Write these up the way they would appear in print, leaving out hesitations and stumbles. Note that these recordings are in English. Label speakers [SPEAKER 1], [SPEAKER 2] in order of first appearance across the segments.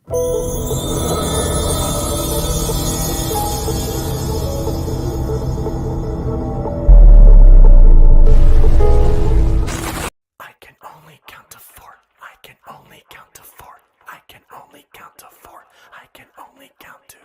[SPEAKER 1] I can only count to four. I can only count to four. I can only count to four. I can only count to.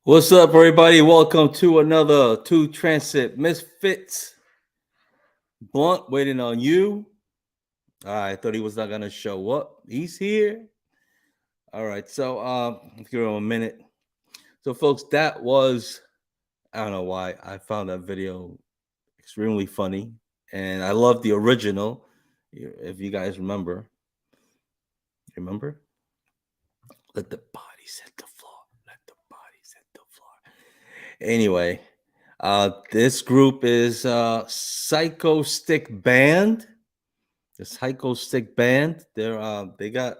[SPEAKER 2] What's up, everybody? Welcome to another Two Transit Misfits. Blunt waiting on you. I thought he was not gonna show up. He's here. All right, so let's give him a minute. So, folks, that was, I don't know why I found that video extremely funny, and I love the original. If you guys remember, let the bodies hit the floor. Let the bodies hit the floor. Anyway, this group is Psycho Stick Band. The Psycho Stick Band. They got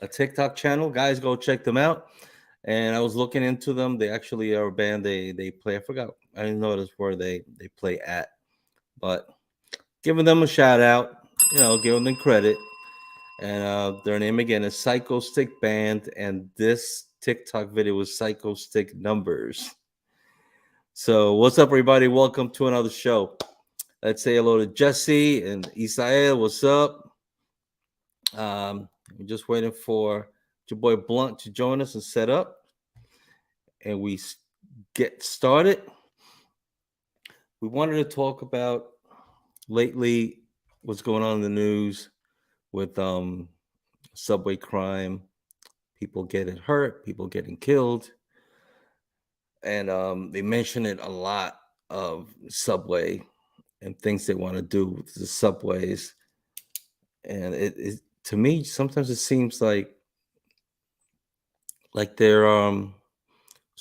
[SPEAKER 2] a TikTok channel. Guys, go check them out. And I was looking into them. They actually are a band. They play. I forgot. I didn't notice where they play at, but giving them a shout out. Giving them credit. And their name again is Psycho Stick Band, and this TikTok video was Psycho Stick Numbers. So what's up, everybody? Welcome to another show. Let's say hello to Jesse and Isael. What's up? I'm just waiting for your boy Blunt to join us and set up, and we get started. We wanted to talk about lately what's going on in the news with subway crime, people getting hurt, people getting killed. And they mention it a lot of Subway and things they want to do with the subways. And it to me, sometimes it seems like they're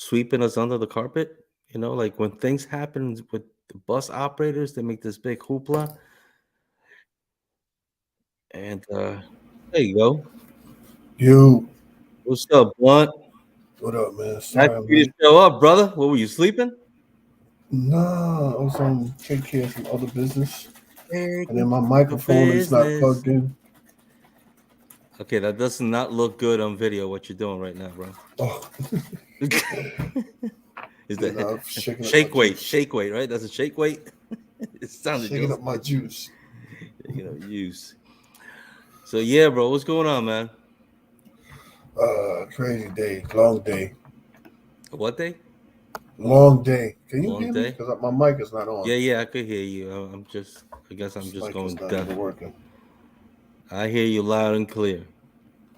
[SPEAKER 2] sweeping us under the carpet. You know, like when things happen with the bus operators, they make this big hoopla. And there you go.
[SPEAKER 3] You,
[SPEAKER 2] What's up, Blunt?
[SPEAKER 3] what up, man?
[SPEAKER 2] Nice
[SPEAKER 3] Sorry
[SPEAKER 2] for
[SPEAKER 3] I'm
[SPEAKER 2] you to
[SPEAKER 3] late.
[SPEAKER 2] show up, brother. What were you sleeping?
[SPEAKER 3] Nah, I was on take care of some other business, and then my
[SPEAKER 2] The
[SPEAKER 3] microphone is not
[SPEAKER 2] business.
[SPEAKER 3] plugged in.
[SPEAKER 2] Okay, that does not look good on video. What you're doing right now, bro?
[SPEAKER 3] Oh,
[SPEAKER 2] Is
[SPEAKER 3] you
[SPEAKER 2] that
[SPEAKER 3] know, shaking up my
[SPEAKER 2] shake weight?
[SPEAKER 3] juice.
[SPEAKER 2] Shake weight, right? That's a shake weight. It sounded
[SPEAKER 3] Shaking
[SPEAKER 2] just
[SPEAKER 3] up my juice.
[SPEAKER 2] use. So yeah, bro, what's going on, man?
[SPEAKER 3] Crazy day, long day,
[SPEAKER 2] What day?
[SPEAKER 3] long day. Can you
[SPEAKER 2] Long
[SPEAKER 3] hear me?
[SPEAKER 2] day?
[SPEAKER 3] Because my mic is not on.
[SPEAKER 2] Yeah, I could hear you. I guess I'm
[SPEAKER 3] This
[SPEAKER 2] just
[SPEAKER 3] mic is
[SPEAKER 2] going
[SPEAKER 3] not
[SPEAKER 2] deaf.
[SPEAKER 3] even working.
[SPEAKER 2] I hear you loud and clear,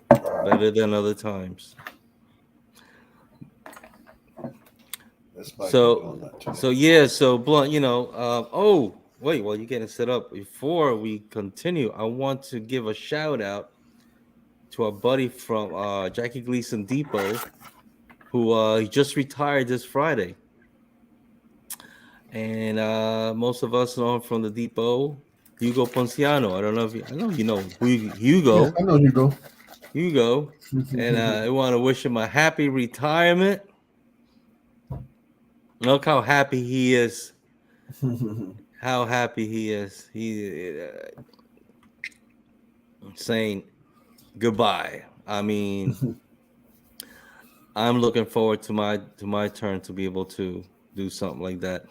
[SPEAKER 2] better than other times.
[SPEAKER 3] This mic ain't doing
[SPEAKER 2] So,
[SPEAKER 3] that today.
[SPEAKER 2] so Blunt, oh, wait, while you're getting set up, before we continue, I want to give a shout out to our buddy from Jackie Gleason Depot, who he just retired this Friday. And most of us know him from the Depot, Hugo Ponciano. I don't know if I know you know
[SPEAKER 3] Yes,
[SPEAKER 2] Hugo.
[SPEAKER 3] I know you go.
[SPEAKER 2] Hugo. And I want to wish him a happy retirement. Look how happy he is. How happy he is. He saying goodbye. I mean, I'm looking forward to my turn to be able to do something like that.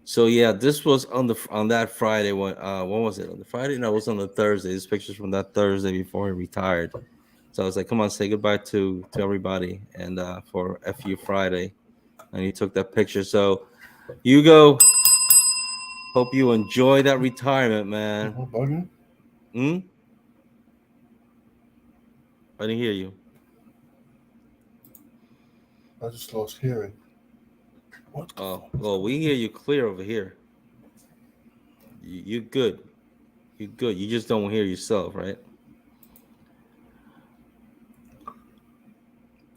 [SPEAKER 2] So yeah, this was on that Friday when was it? On the Friday? No, it was on the Thursday. This picture's from that Thursday before he retired. So I was like, come on, say goodbye to everybody and for FU Friday. And he took that picture. So Hugo, hope you enjoy that retirement, man.
[SPEAKER 3] Am I bugging?
[SPEAKER 2] Hmm? I didn't hear you.
[SPEAKER 3] I just lost hearing. What the
[SPEAKER 2] Oh,
[SPEAKER 3] fuck is
[SPEAKER 2] well,
[SPEAKER 3] going
[SPEAKER 2] we hear you clear over here. You're good. You're good. You just don't hear yourself, right?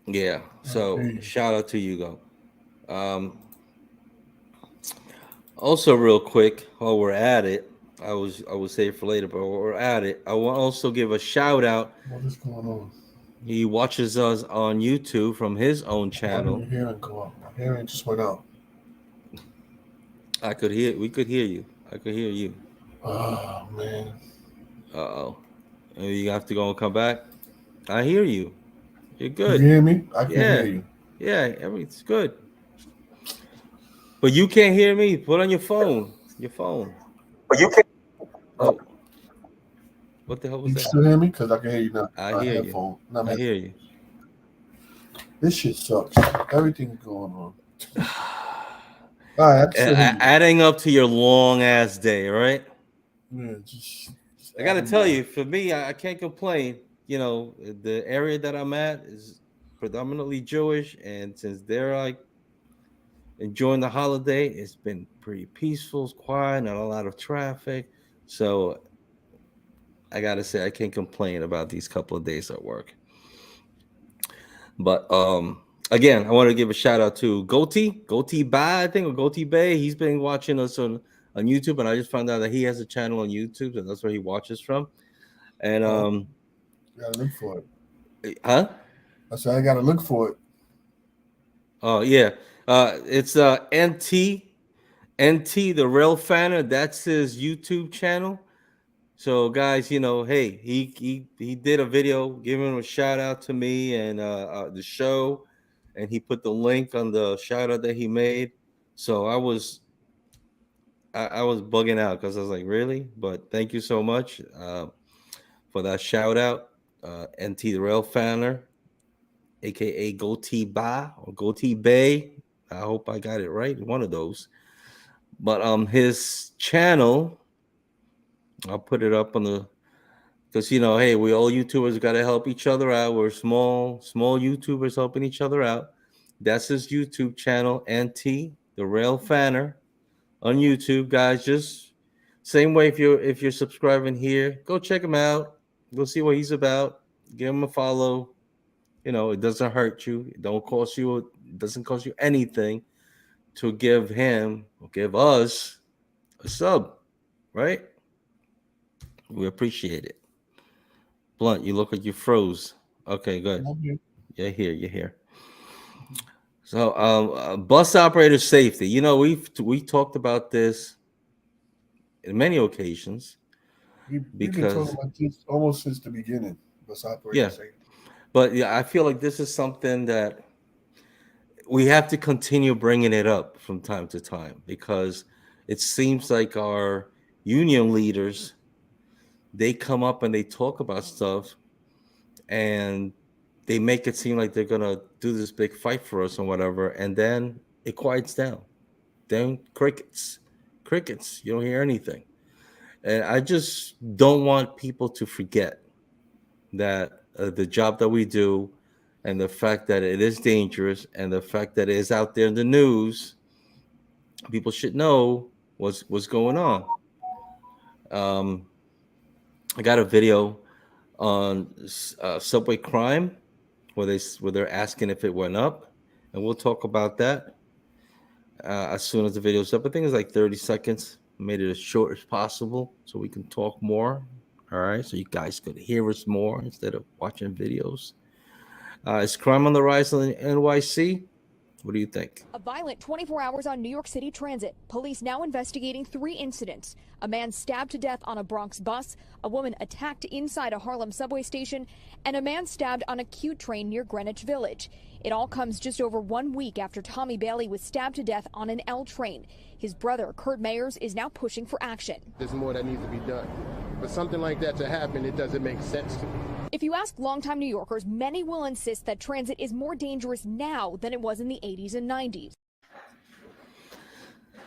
[SPEAKER 2] Yeah.
[SPEAKER 3] on? I hear
[SPEAKER 2] So
[SPEAKER 3] you.
[SPEAKER 2] shout out to Hugo. Um, Also, real quick, while we're at it, I will save for later, but while we're at it, I want to also give a shout out.
[SPEAKER 3] What is going on?
[SPEAKER 2] He watches us on YouTube from his own
[SPEAKER 3] Why did your
[SPEAKER 2] channel.
[SPEAKER 3] hearing go out? My hearing just went out.
[SPEAKER 2] We could hear you. I could hear you.
[SPEAKER 3] Oh man.
[SPEAKER 2] Uh-oh. Maybe you have to go and come back. I hear you. You're
[SPEAKER 3] You can
[SPEAKER 2] good.
[SPEAKER 3] hear me? I can hear
[SPEAKER 2] Yeah.
[SPEAKER 3] you.
[SPEAKER 2] Yeah, everything's good. But you can't hear me. Put on your phone. Your phone.
[SPEAKER 3] But you can.
[SPEAKER 2] Oh, what the hell was
[SPEAKER 3] You
[SPEAKER 2] that?
[SPEAKER 3] still hear me? Because I can hear you now.
[SPEAKER 2] I
[SPEAKER 3] My
[SPEAKER 2] hear you.
[SPEAKER 3] headphone. Not
[SPEAKER 2] I
[SPEAKER 3] my,
[SPEAKER 2] hear you.
[SPEAKER 3] this shit sucks. Everything's going on. All right, I can still hear you.
[SPEAKER 2] Adding up to your long ass day, right?
[SPEAKER 3] Man, just
[SPEAKER 2] I got to
[SPEAKER 3] adding
[SPEAKER 2] tell
[SPEAKER 3] more.
[SPEAKER 2] you, for me, I can't complain. You know, the area that I'm at is predominantly Jewish, and since they're like enjoying the holiday, it's been pretty peaceful, it's quiet, not a lot of traffic. So I got to say, I can't complain about these couple of days at work. But again, I want to give a shout out to Goti Ba, I think, or Goti Bay. He's been watching us on YouTube, and I just found out that he has a channel on YouTube, and that's where he watches from. And
[SPEAKER 3] You gotta look for it.
[SPEAKER 2] huh?
[SPEAKER 3] I said I gotta look for it.
[SPEAKER 2] Oh yeah, it's NT the Rail Fanner. That's his YouTube channel. So guys, hey, he did a video giving a shout out to me and the show, and he put the link on the shout out that he made. So I was bugging out because I was like, really? But thank you so much for that shout out, NT the Rail Fanner, aka Goatee Ba or Goatee Bay. I hope I got it right, one of those. But his channel, I'll put it up on the because hey, we all YouTubers got to help each other out. We're small YouTubers helping each other out. That's his YouTube channel, NT the Rail Fanner on YouTube, guys. Just same way if you're subscribing here, go check him out. Go see what he's about. Give him a follow. it doesn't hurt you. It doesn't cost you anything to give him or give us a sub, right? We appreciate it. Blunt, you look like you froze. Okay, good.
[SPEAKER 3] Okay.
[SPEAKER 2] You're here. You're here. So, bus operator safety. We talked about this in many occasions
[SPEAKER 3] We've been talking
[SPEAKER 2] because,
[SPEAKER 3] about this almost since the beginning. Bus operator
[SPEAKER 2] yeah,
[SPEAKER 3] safety.
[SPEAKER 2] but yeah, I feel like this is something that we have to continue bringing it up from time to time because it seems like our union leaders, they come up and they talk about stuff and they make it seem like they're gonna do this big fight for us or whatever, and then it quiets down. Then crickets. You don't hear anything, and I just don't want people to forget that the job that we do, and the fact that it is dangerous, and the fact that it is out there in the news, people should know what's going on. Um, I got a video on subway crime where they're asking if it went up, and we'll talk about that as soon as the video's up. I think it's like 30 seconds. Made it as short as possible so we can talk more. All right, so you guys could hear us more instead of watching videos. Is crime on the rise in NYC? What do you think?
[SPEAKER 4] A violent 24 hours on New York City Transit. Police now investigating 3 incidents. A man stabbed to death on a Bronx bus, a woman attacked inside a Harlem subway station, and a man stabbed on a Q train near Greenwich Village. It all comes just over 1 week after Tommy Bailey was stabbed to death on an L train. His brother, Kurt Mayers, is now pushing for action.
[SPEAKER 5] There's more that needs to be done. For something like that to happen, it doesn't make sense to me.
[SPEAKER 4] If you ask longtime New Yorkers, many will insist that transit is more dangerous now than it was in the 80s and 90s.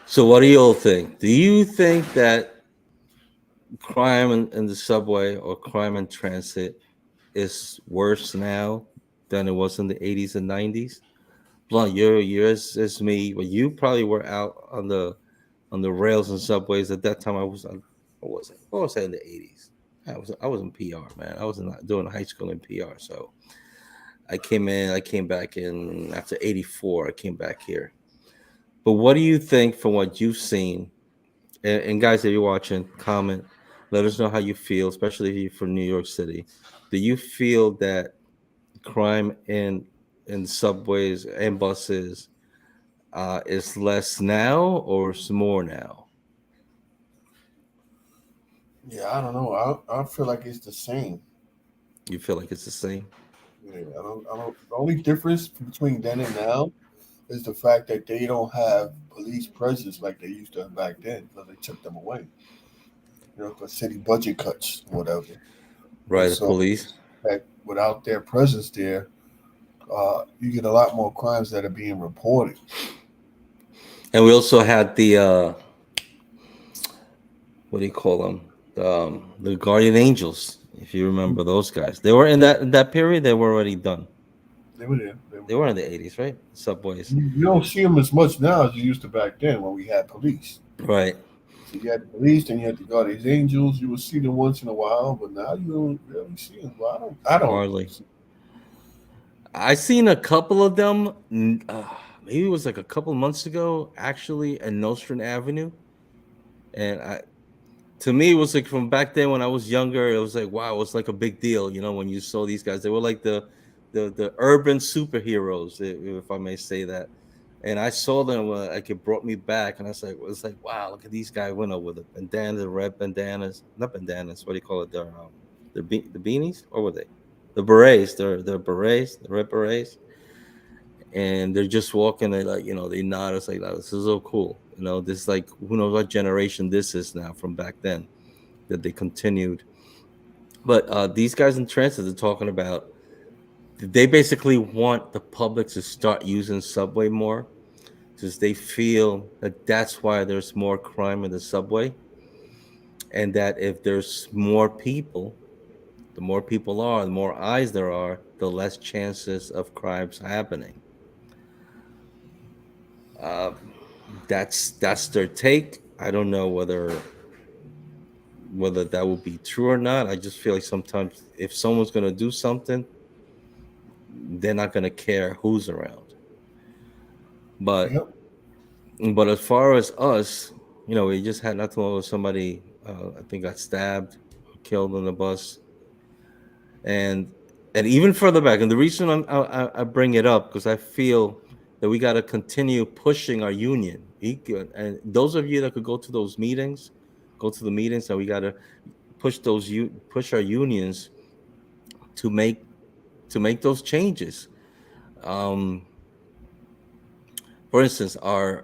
[SPEAKER 2] So, what do you all think? Do you think that crime in the subway or crime in transit is worse now than it was in the 80s and 90s? Blunt, you're as me. Well, you probably were out on the rails and subways at that time. I wasn't. What was I in the 80s? I was in PR, man. I was not doing high school in PR. So I came back in after 84. I came back here. But what do you think from what you've seen? And guys, if you're watching, comment. Let us know how you feel, especially if you're from New York City. Do you feel that crime in subways and buses is less now or is more now?
[SPEAKER 3] Yeah, I don't know. I feel like it's the same.
[SPEAKER 2] You feel like it's the same?
[SPEAKER 3] Yeah, I don't. The only difference between then and now is the fact that they don't have police presence like they used to have back then because they took them away. For city budget cuts, or whatever.
[SPEAKER 2] Right, the
[SPEAKER 3] So
[SPEAKER 2] police.
[SPEAKER 3] that without their presence there, you get a lot more crimes that are being reported.
[SPEAKER 2] And we also had the what do you call them? The Guardian Angels, if you remember those guys. They were in that period. They were already done.
[SPEAKER 3] They were there.
[SPEAKER 2] They were in the 80s, right? Subways.
[SPEAKER 3] You don't see them as much now as you used to back then when we had police.
[SPEAKER 2] Right.
[SPEAKER 3] So you had the police, then you had the Guardian Angels. You would see them once in a while, but now you don't really see them. Well, I don't.
[SPEAKER 2] Hardly. I seen a couple of them. Maybe it was like a couple of months ago, actually, at Nostrand Avenue. And to me, it was like from back then when I was younger, it was like, wow, it was like a big deal, when you saw these guys. They were like the urban superheroes, if I may say that. And I saw them, like it brought me back, and I was like, wow, look at these guys went up with the bandanas, the red bandanas, not bandanas, what do you call it? The beanies, or were they? The berets, the berets, the red berets. And they're just walking, they like, they nod. It's like, oh, this is so cool. This is like, who knows what generation this is now from back then that they continued. But these guys in transit are talking about, they basically want the public to start using subway more because they feel that that's why there's more crime in the subway. And that if there's more people, the more people are, the more eyes there are, the less chances of crimes happening. That's their take. I don't know whether that will be true or not. I just feel like sometimes if someone's going to do something, they're not going to care who's around. But
[SPEAKER 3] Yep.
[SPEAKER 2] but as far as us, we just had not too long ago somebody I think got stabbed, killed on the bus, and even further back. And the reason I bring it up because I feel that we got to continue pushing our union. And those of you that could go to those meetings, go to the meetings, and we got to push our unions to make those changes. Um, for instance, I'll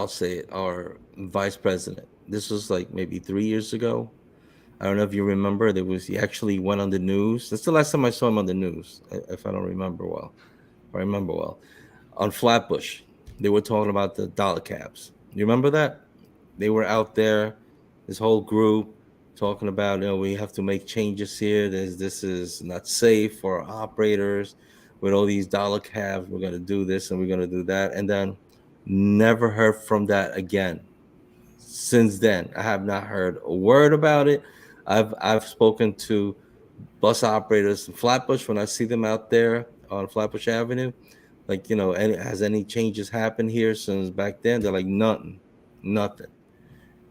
[SPEAKER 2] say it, our vice president. This was like maybe 3 years ago. I don't know if you remember. He actually went on the news. That's the last time I saw him on the news, if I don't remember well. If I remember well, on Flatbush, they were talking about the dollar cabs. You remember that? They were out there, this whole group talking about, we have to make changes here. This is not safe for our operators. With all these dollar cabs, we're going to do this and we're going to do that. And then never heard from that again. Since then, I have not heard a word about it. I've spoken to bus operators in Flatbush when I see them out there on Flatbush Avenue. Like, has any changes happened here since back then? They're like, nothing.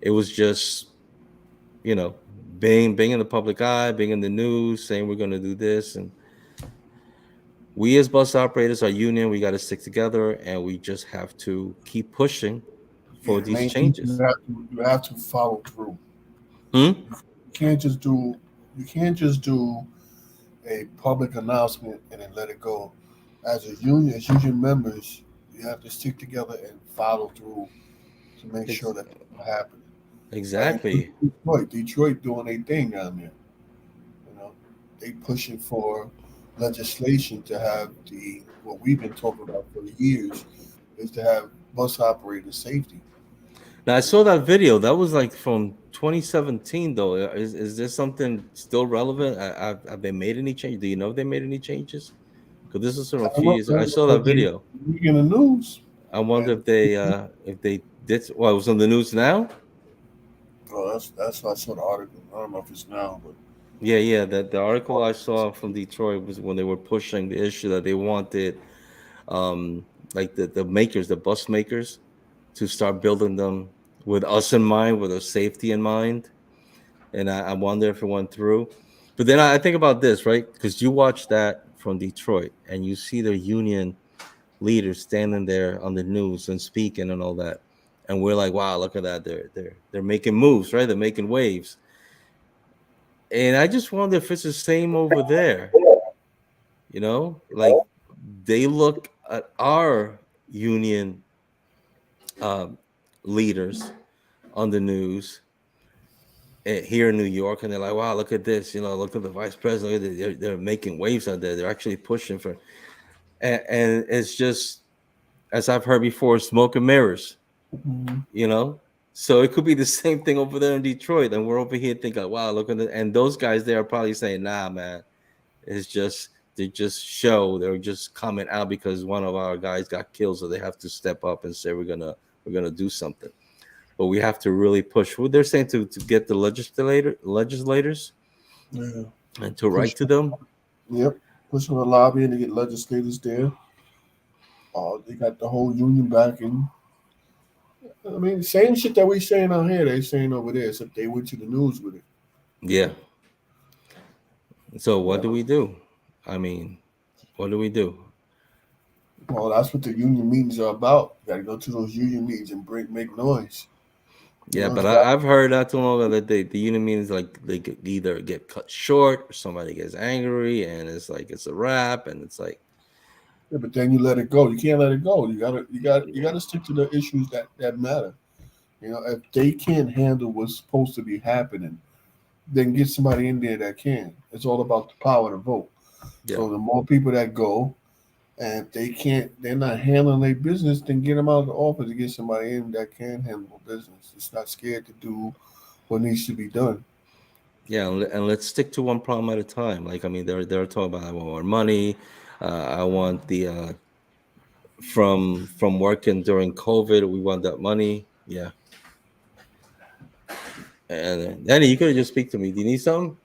[SPEAKER 2] It was just, being in the public eye, being in the news, saying we're going to do this. And we as bus operators, our union, we got to stick together, and we just have to keep pushing for these
[SPEAKER 3] Main thing,
[SPEAKER 2] changes.
[SPEAKER 3] You have to follow through.
[SPEAKER 2] Hmm?
[SPEAKER 3] You can't just do a public announcement and then let it go. As union members, you have to stick together and follow through to make sure that it's happening.
[SPEAKER 2] Exactly.
[SPEAKER 3] Detroit doing a thing down there. They pushing for legislation to have what we've been talking about for years is to have bus operator safety.
[SPEAKER 2] Now I saw that video. That was like from 2017, though. Is there something still relevant? Have they made any changes? Do you know if they made any changes? Because this was from a few years ago. I saw that video.
[SPEAKER 3] In the news.
[SPEAKER 2] I wonder if they did. Well, it was on the news now.
[SPEAKER 3] Oh, that's why I saw the article. I don't know if it's now, but
[SPEAKER 2] Yeah. The article I saw from Detroit was when they were pushing the issue that they wanted, like the bus makers, to start building them with us in mind, with our safety in mind. And I wonder if it went through. But then I think about this, right? Because you watch that from Detroit and you see their union leaders standing there on the news and speaking and all that. And we're like, wow, look at that. They're making moves, right? They're making waves. And I just wonder if it's the same over there. Like they look at our union leaders on the news here in New York, and they're like, wow, look at this, look at the vice president. They're making waves out there. They're actually pushing for, and it's just, as I've heard before, smoke and mirrors, so it could be the same thing over there in Detroit, and we're over here thinking, wow, look at it. And those guys there are probably saying, nah, man, it's just, they're just coming out because one of our guys got killed, so they have to step up and say we're gonna do something. But we have to really push. What they're saying to get the legislators, and to write to them.
[SPEAKER 3] Yep, push on the lobby and to get legislators there. They got the whole union backing. I mean, the same shit that we saying out here, they saying over there, except they went to the news with it.
[SPEAKER 2] Yeah. So what do we do? I mean, what do we do?
[SPEAKER 3] Well, that's what the union meetings are about. You got to go to those union meetings and make noise.
[SPEAKER 2] Yeah, but I've heard not too long ago that the union meetings, like, they either get cut short or somebody gets angry and it's like it's a wrap, and it's like.
[SPEAKER 3] Yeah, but then you let it go. You can't let it go. You gotta stick to the issues that matter. If they can't handle what's supposed to be happening, then get somebody in there that can. It's all about the power to vote. Yeah. So the more people that go, and if they're not handling their business, then get them out of the office and get somebody in that can handle business. It's not scared to do what needs to be done.
[SPEAKER 2] Yeah, and let's stick to one problem at a time. Like, I mean, they're talking about, I want more money. I want the from working during COVID, we want that money. Yeah. And Danny, you could have just speak to me. Do you need something?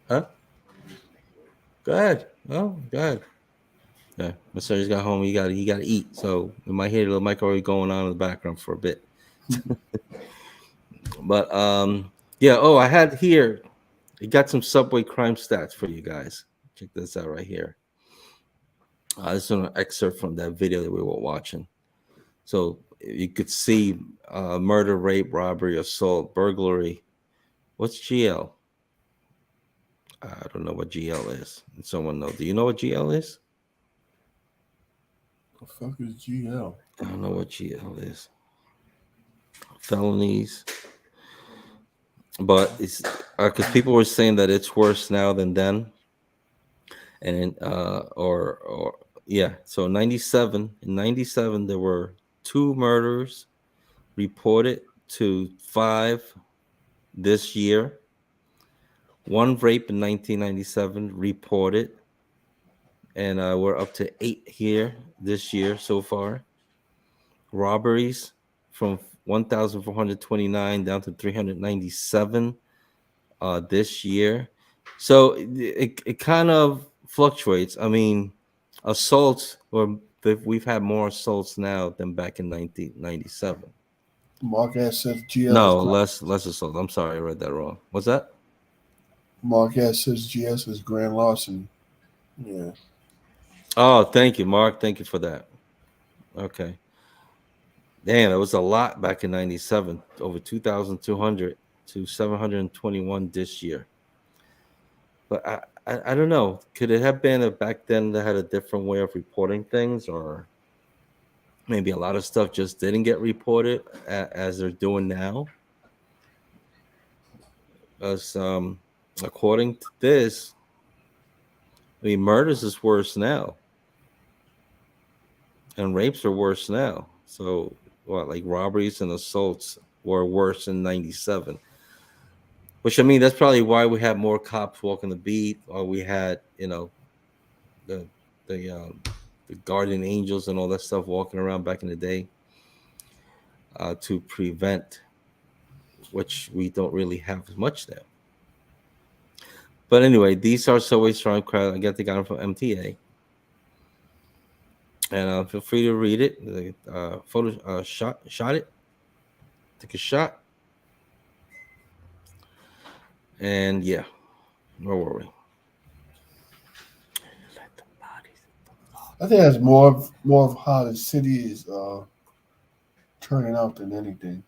[SPEAKER 2] Huh? Go ahead. Oh, go ahead. Yeah, Mr. Just got home. He got to eat. So we might hear a little microwave going on in the background for a bit. But yeah. Oh, I had here. I got some subway crime stats for you guys. Check this out right here. This is an excerpt from that video that we were watching. So you could see murder, rape, robbery, assault, burglary. What's GL? I don't know what GL is. Someone know? Do you know what GL is?
[SPEAKER 3] The fuck is GL?
[SPEAKER 2] I don't know what GL is. Felonies. But it's because people were saying that it's worse now than then. And or yeah, so 97 in 97 there were 2 murders reported to 5 this year. 1 rape in 1997 reported, and we're up to 8 here this year so far. Robberies from 1,429 down to 397 this year. So it kind of fluctuates. I mean, assaults, or we've had more assaults now than back in 1997.
[SPEAKER 3] Marquez says GL.
[SPEAKER 2] No, less assault. I'm sorry, I read that wrong. What's that?
[SPEAKER 3] Marquez says GS is grand larceny. Yeah.
[SPEAKER 2] Oh, thank you, Mark. Thank you for that. Okay. Damn, it was a lot back in 97. Over 2,200 to 721 this year. But I don't know. Could it have been that back then they had a different way of reporting things, or maybe a lot of stuff just didn't get reported as they're doing now? Because according to this, I mean, murders is worse now, and rapes are worse now. So, what, like robberies and assaults were worse in 97. Which, I mean, that's probably why we had more cops walking the beat, or we had, you know, the guardian angels and all that stuff walking around back in the day to prevent, which we don't really have as much now. But anyway, these are subway crime crowd. I got the guy from MTA, and feel free to read it. Photo shot it. Take a shot. And yeah, where were we?
[SPEAKER 3] I think that's more of how the city is turning out than anything.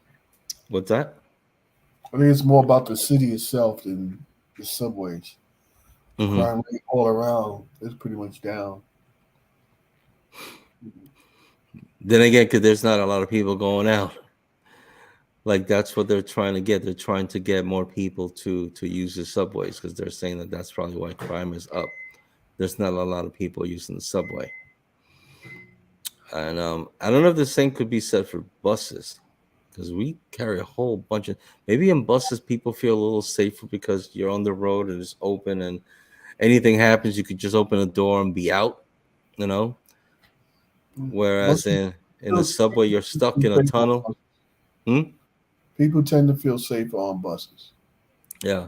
[SPEAKER 2] What's that?
[SPEAKER 3] I think it's more about the city itself than the subways.
[SPEAKER 2] Mm-hmm.
[SPEAKER 3] Crime rate all around is pretty much down.
[SPEAKER 2] Then again, because there's not a lot of people going out. Like, that's what they're trying to get. They're trying to get more people to use the subways, because they're saying that that's probably why crime is up. There's not a lot of people using the subway. And I don't know if the same could be said for buses, because we carry a whole bunch of, maybe in buses people feel a little safer because you're on the road and it's open, and anything happens you could just open a door and be out, you know. Whereas in the subway you're stuck in a tunnel.
[SPEAKER 3] People tend to feel safer on buses.
[SPEAKER 2] Yeah.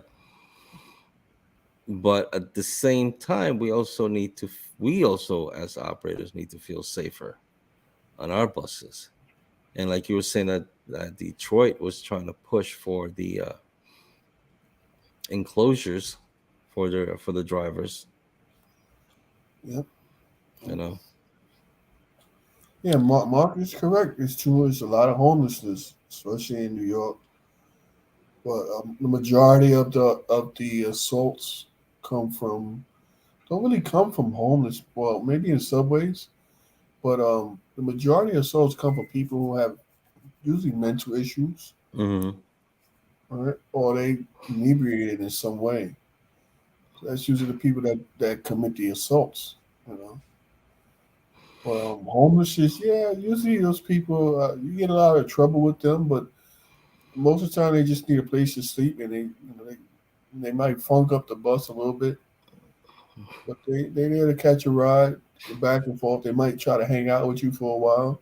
[SPEAKER 2] But at the same time, we also as operators need to feel safer on our buses. And like you were saying that Detroit was trying to push for the enclosures for the drivers.
[SPEAKER 3] Yep.
[SPEAKER 2] You know.
[SPEAKER 3] Yeah, Mark is correct. It's a lot of homelessness, especially in New York. But the majority of the assaults don't really come from homeless. Well, maybe in subways, but the majority of assaults come from people who have usually mental issues,
[SPEAKER 2] Mm-hmm.
[SPEAKER 3] right? Or they inebriated in some way. That's usually the people that commit the assaults, you know. But homelessness, yeah, usually those people, you get a lot of trouble with them, but most of the time they just need a place to sleep, and they might funk up the bus a little bit, but they're there to catch a ride, back and forth. They might try to hang out with you for a while.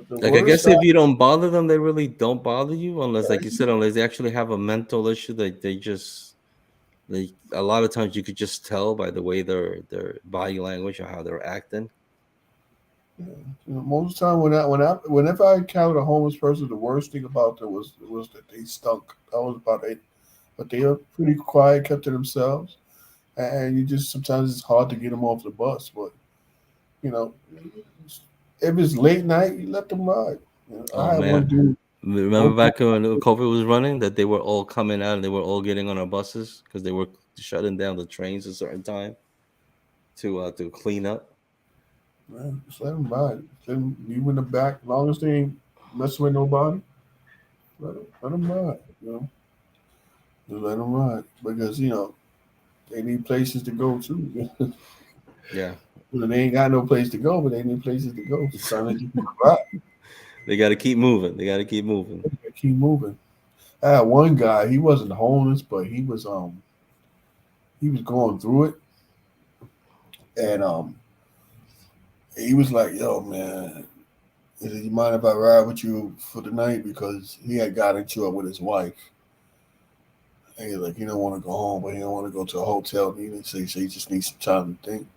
[SPEAKER 2] Like, I guess if you don't bother them, they really don't bother you, unless, like you said, unless they actually have a mental issue that they A lot of times you could just tell by the way their body language or how they're acting.
[SPEAKER 3] Most of the time, whenever I encountered a homeless person, the worst thing about them was that they stunk. That was about it. But they were pretty quiet, kept to themselves, and you just sometimes it's hard to get them off the bus. But you know, if it's late night, you let them ride.
[SPEAKER 2] Oh
[SPEAKER 3] I had one
[SPEAKER 2] man,
[SPEAKER 3] dude.
[SPEAKER 2] remember back when COVID was running that they were all coming out and they were all getting on our buses because they were shutting down the trains at a certain time to clean up.
[SPEAKER 3] Man, just let them ride. Let them leave in the back. As long as they ain't messing with nobody, let them ride. Just let them ride because they need places to go too.
[SPEAKER 2] Yeah,
[SPEAKER 3] They ain't got no place to go, but they need places to go. Sometimes you can ride.
[SPEAKER 2] they got to keep moving. They got to keep moving.
[SPEAKER 3] Keep moving. I had one guy. He wasn't homeless, but he was going through it, and he was like, "Yo, man, he said, you mind if I ride with you for the night?" Because he had got into it with his wife. And he's like, he don't want to go home, but he don't want to go to a hotel. So he just needs some time to think.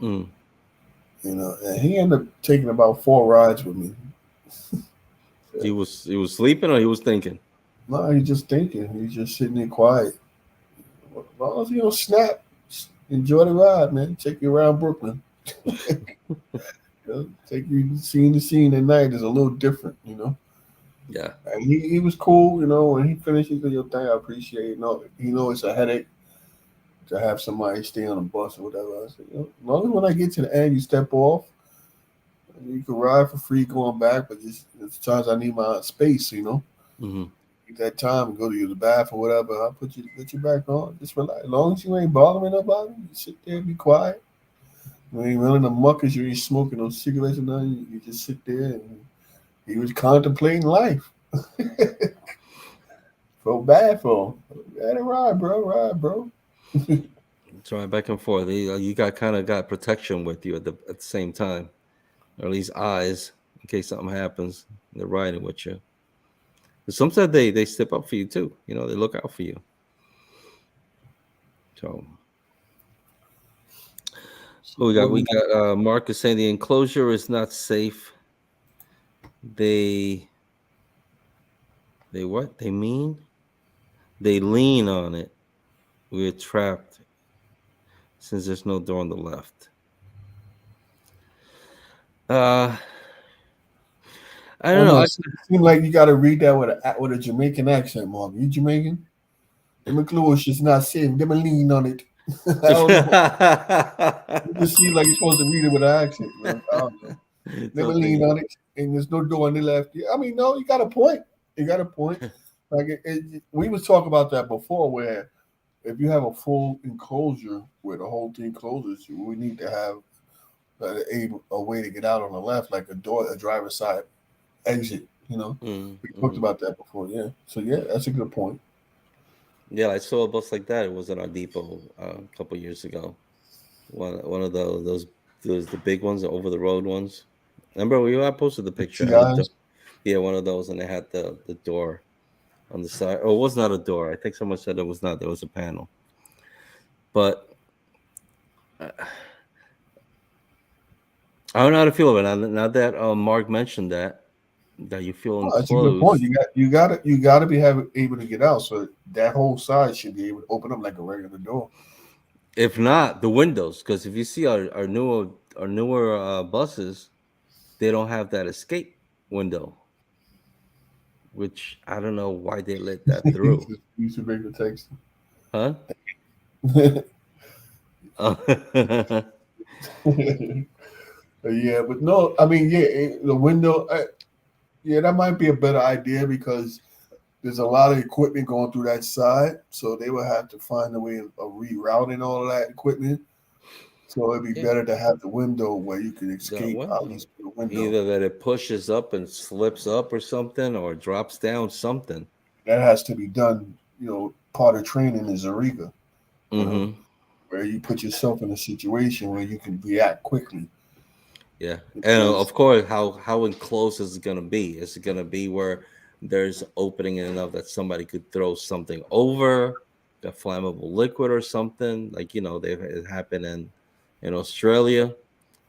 [SPEAKER 2] Mm.
[SPEAKER 3] And he ended up taking about 4 rides with me.
[SPEAKER 2] He was sleeping or he was thinking.
[SPEAKER 3] No, he's just thinking. He's just sitting there quiet. As long as you don't snap, enjoy the ride, man. Take you around Brooklyn. Take you scene to scene at night is a little different,
[SPEAKER 2] Yeah.
[SPEAKER 3] And he was cool, when he finished, he said, "Yo, thank I appreciate it." It's a headache to have somebody stay on a bus or whatever. I said, as long as when I get to the end, you step off, you can ride for free going back, but just times I need my space,
[SPEAKER 2] Mm-hmm.
[SPEAKER 3] Take that time and go to the bath or whatever. I'll put you back on. Just relax. As long as you ain't bothering nobody, you sit there and be quiet. You ain't running the muckers, you ain't smoking no cigarettes or nothing. You just sit there and he was contemplating life. Felt bad for him. Let it ride, bro. Ride, bro.
[SPEAKER 2] It's right back and forth. You got protection with you at the same time, or at least eyes in case something happens. They're riding with you. But sometimes they step up for you too. They look out for you. So we got Marcus saying the enclosure is not safe. They what? They mean? They lean on it. We're trapped since there's no door on the left. I don't know.
[SPEAKER 3] It seems like you got to read that with a Jamaican accent, Mark. You Jamaican? The enclosure is not safe. They lean on it. I don't know. You just seem like you're supposed to read it with an accent. Man. I don't know. They lean on it, and there's no door on the left. I mean, no, you got a point. Like we was talking about that before, where if you have a full enclosure where the whole thing closes, we need to have a way to get out on the left, like a driver's side exit. We talked about that before. Yeah. So yeah, that's a good point.
[SPEAKER 2] Yeah, I saw a bus like that. It was at our depot a couple of years ago. One of those the big ones, the over the road ones. Remember, I posted the picture. Yeah, one of those, and they had the door on the side. Oh, it was not a door. I think someone said it was not. There was a panel. But I don't know how to feel about it. Now that Mark mentioned that you feel enclosed.
[SPEAKER 3] That's a good point. You got to be able to get out. So that whole side should be able to open up like a regular door.
[SPEAKER 2] If not, the windows, because if you see our newer buses, they don't have that escape window, which I don't know why they let that through.
[SPEAKER 3] You should make the text.
[SPEAKER 2] Huh?
[SPEAKER 3] Yeah, but no, I mean, yeah, the window. Yeah, that might be a better idea because there's a lot of equipment going through that side, so they would have to find a way of rerouting all of that equipment. So it'd be better to have the window where you can escape out the window.
[SPEAKER 2] Either that it pushes up and slips up or something, or drops down something.
[SPEAKER 3] That has to be done. Part of training is Zariga, where you put yourself in a situation where you can react quickly.
[SPEAKER 2] Yeah, and of course, how enclosed is it going to be? Is it going to be where there's opening enough that somebody could throw something over, a flammable liquid or something. Like, it happened in Australia.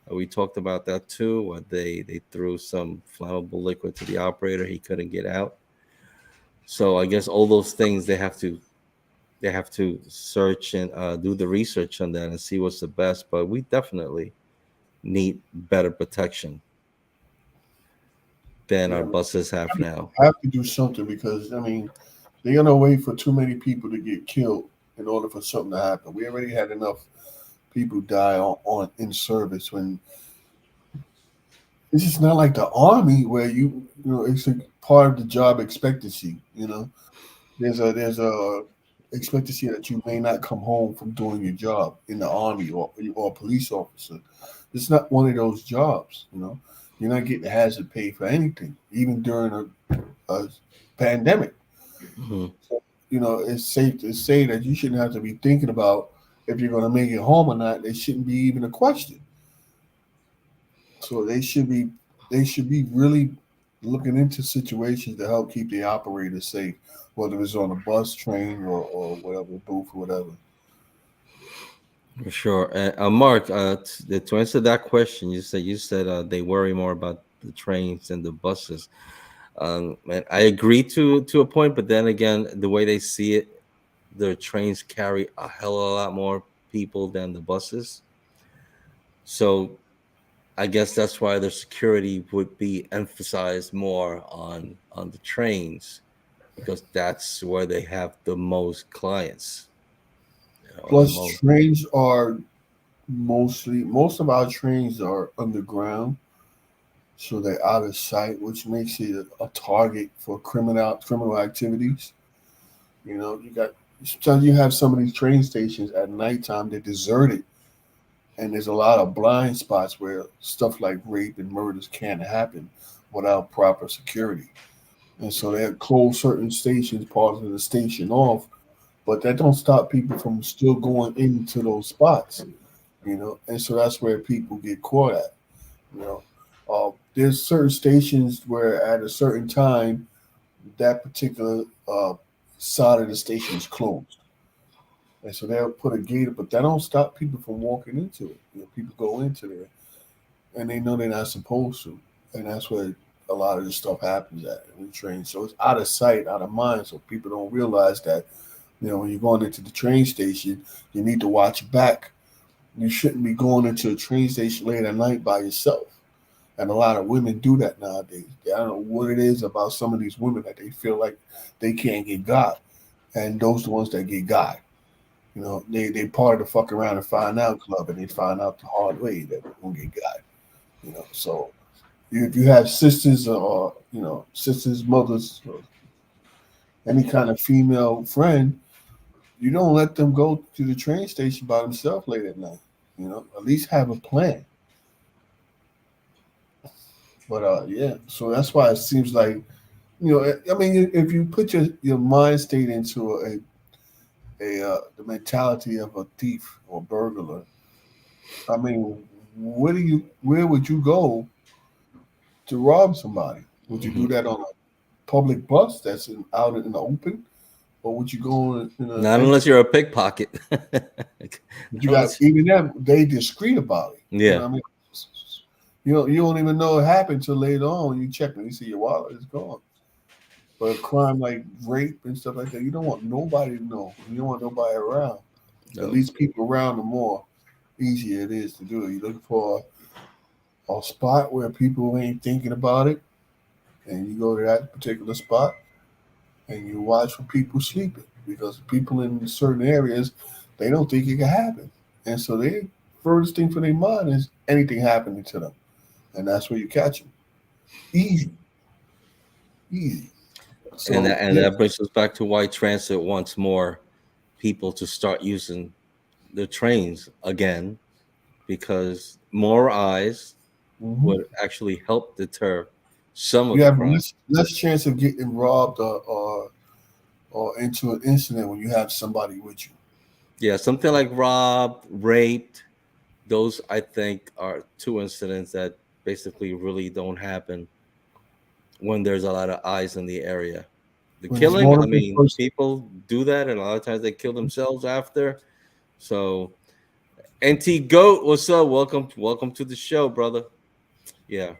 [SPEAKER 2] We talked about that too. Where they threw some flammable liquid to the operator. He couldn't get out. So I guess all those things they have to search and do the research on that and see what's the best. But we definitely need better protection than our
[SPEAKER 3] Yeah,
[SPEAKER 2] buses have now.
[SPEAKER 3] have to do something because I mean they're gonna wait for too many people to get killed in order for something to happen. We already had enough people die on in service when it's just not like the army where you know it's a part of the job expectancy. You know, there's a expectancy that you may not come home from doing your job in the army or a police officer. It's not one of those jobs. You know, you're not getting hazard pay for anything, even during a pandemic.
[SPEAKER 2] Mhm.
[SPEAKER 3] So, you know, it's safe to say that you shouldn't have to be thinking about if you're going to make it home or not. It shouldn't be even a question. So they should be really looking into situations to help keep the operators safe, whether it's on a bus, train, or whatever booth or whatever.
[SPEAKER 2] For sure. Mark, to answer that question, you said they worry more about the trains and the buses. And I agree to a point, but then again, the way they see it, the trains carry a hell of a lot more people than the buses. So I guess that's why the security would be emphasized more on the trains because that's where they have the most clients, the
[SPEAKER 3] Plus,
[SPEAKER 2] most.
[SPEAKER 3] trains are most of our trains are underground, so they're out of sight, which makes it a target for criminal activities. You know, you got sometimes you have some of these train stations at nighttime they're deserted, and there's a lot of blind spots where stuff like rape and murders can't happen without proper security. And so they close certain stations, parts of the station off, but that don't stop people from still going into those spots. You know, and so that's where people get caught at. You know, there's certain stations where at a certain time that particular side of the station is closed. And so they'll put a gate up, but that don't stop people from walking into it. You know, people go into there and they know they're not supposed to. And that's where a lot of this stuff happens at in the train. So it's out of sight, out of mind. So people don't realize that, you know, when you're going into the train station, you need to watch back. You shouldn't be going into a train station late at night by yourself. And a lot of women do that nowadays. I don't know what it is about some of these women that they feel like they can't get got. And those are the ones that get got. You know, they part of the fuck around and find out club, and they find out the hard way that they're gonna get got. You know, so if you have sisters or you know sisters, mothers, or any kind of female friend, you don't let them go to the train station by themselves late at night. You know, at least have a plan. But yeah, so that's why it seems like you know. I mean, if you put your mind state into a the mentality of a thief or burglar, I mean, where would you go to rob somebody? Would you do
[SPEAKER 2] Mhm.
[SPEAKER 3] that on a public bus that's out in the open, or would you go in an
[SPEAKER 2] Not
[SPEAKER 3] empty?
[SPEAKER 2] unless you're a pickpocket.
[SPEAKER 3] But you got
[SPEAKER 2] Unless-
[SPEAKER 3] even them. They discreet about it. You know
[SPEAKER 2] yeah.
[SPEAKER 3] what I mean? You don't even know it happened till later on. You check and you see your wallet is gone. But a crime like rape and stuff like that, you don't want nobody to know. You don't want nobody around. The
[SPEAKER 2] No.
[SPEAKER 3] least people around, the more easier it is to do it. You look for a spot where people ain't thinking about it, and you go to that particular spot and you watch for people sleeping because people in certain areas they don't think it can happen, and so they furthest thing for their mind is anything happening to them, and that's where you catch them. Easy, easy.
[SPEAKER 2] and
[SPEAKER 3] So
[SPEAKER 2] that, and
[SPEAKER 3] yeah,
[SPEAKER 2] that brings us back to why transit wants more people to start using the trains again because more eyes
[SPEAKER 3] hmm
[SPEAKER 2] would actually help deter some of
[SPEAKER 3] you
[SPEAKER 2] the
[SPEAKER 3] have
[SPEAKER 2] crime.
[SPEAKER 3] less chance of getting robbed or into an incident when you have somebody with you.
[SPEAKER 2] Yeah, something like robbed, raped, those I think are two incidents that basically really don't happen when there's a lot of eyes in the area. The
[SPEAKER 3] When it's
[SPEAKER 2] killing, I
[SPEAKER 3] multiple
[SPEAKER 2] mean,
[SPEAKER 3] person.
[SPEAKER 2] people do that, and a lot of times they kill themselves after. So, NT Goat, what's up? Welcome to the show, brother. Yeah.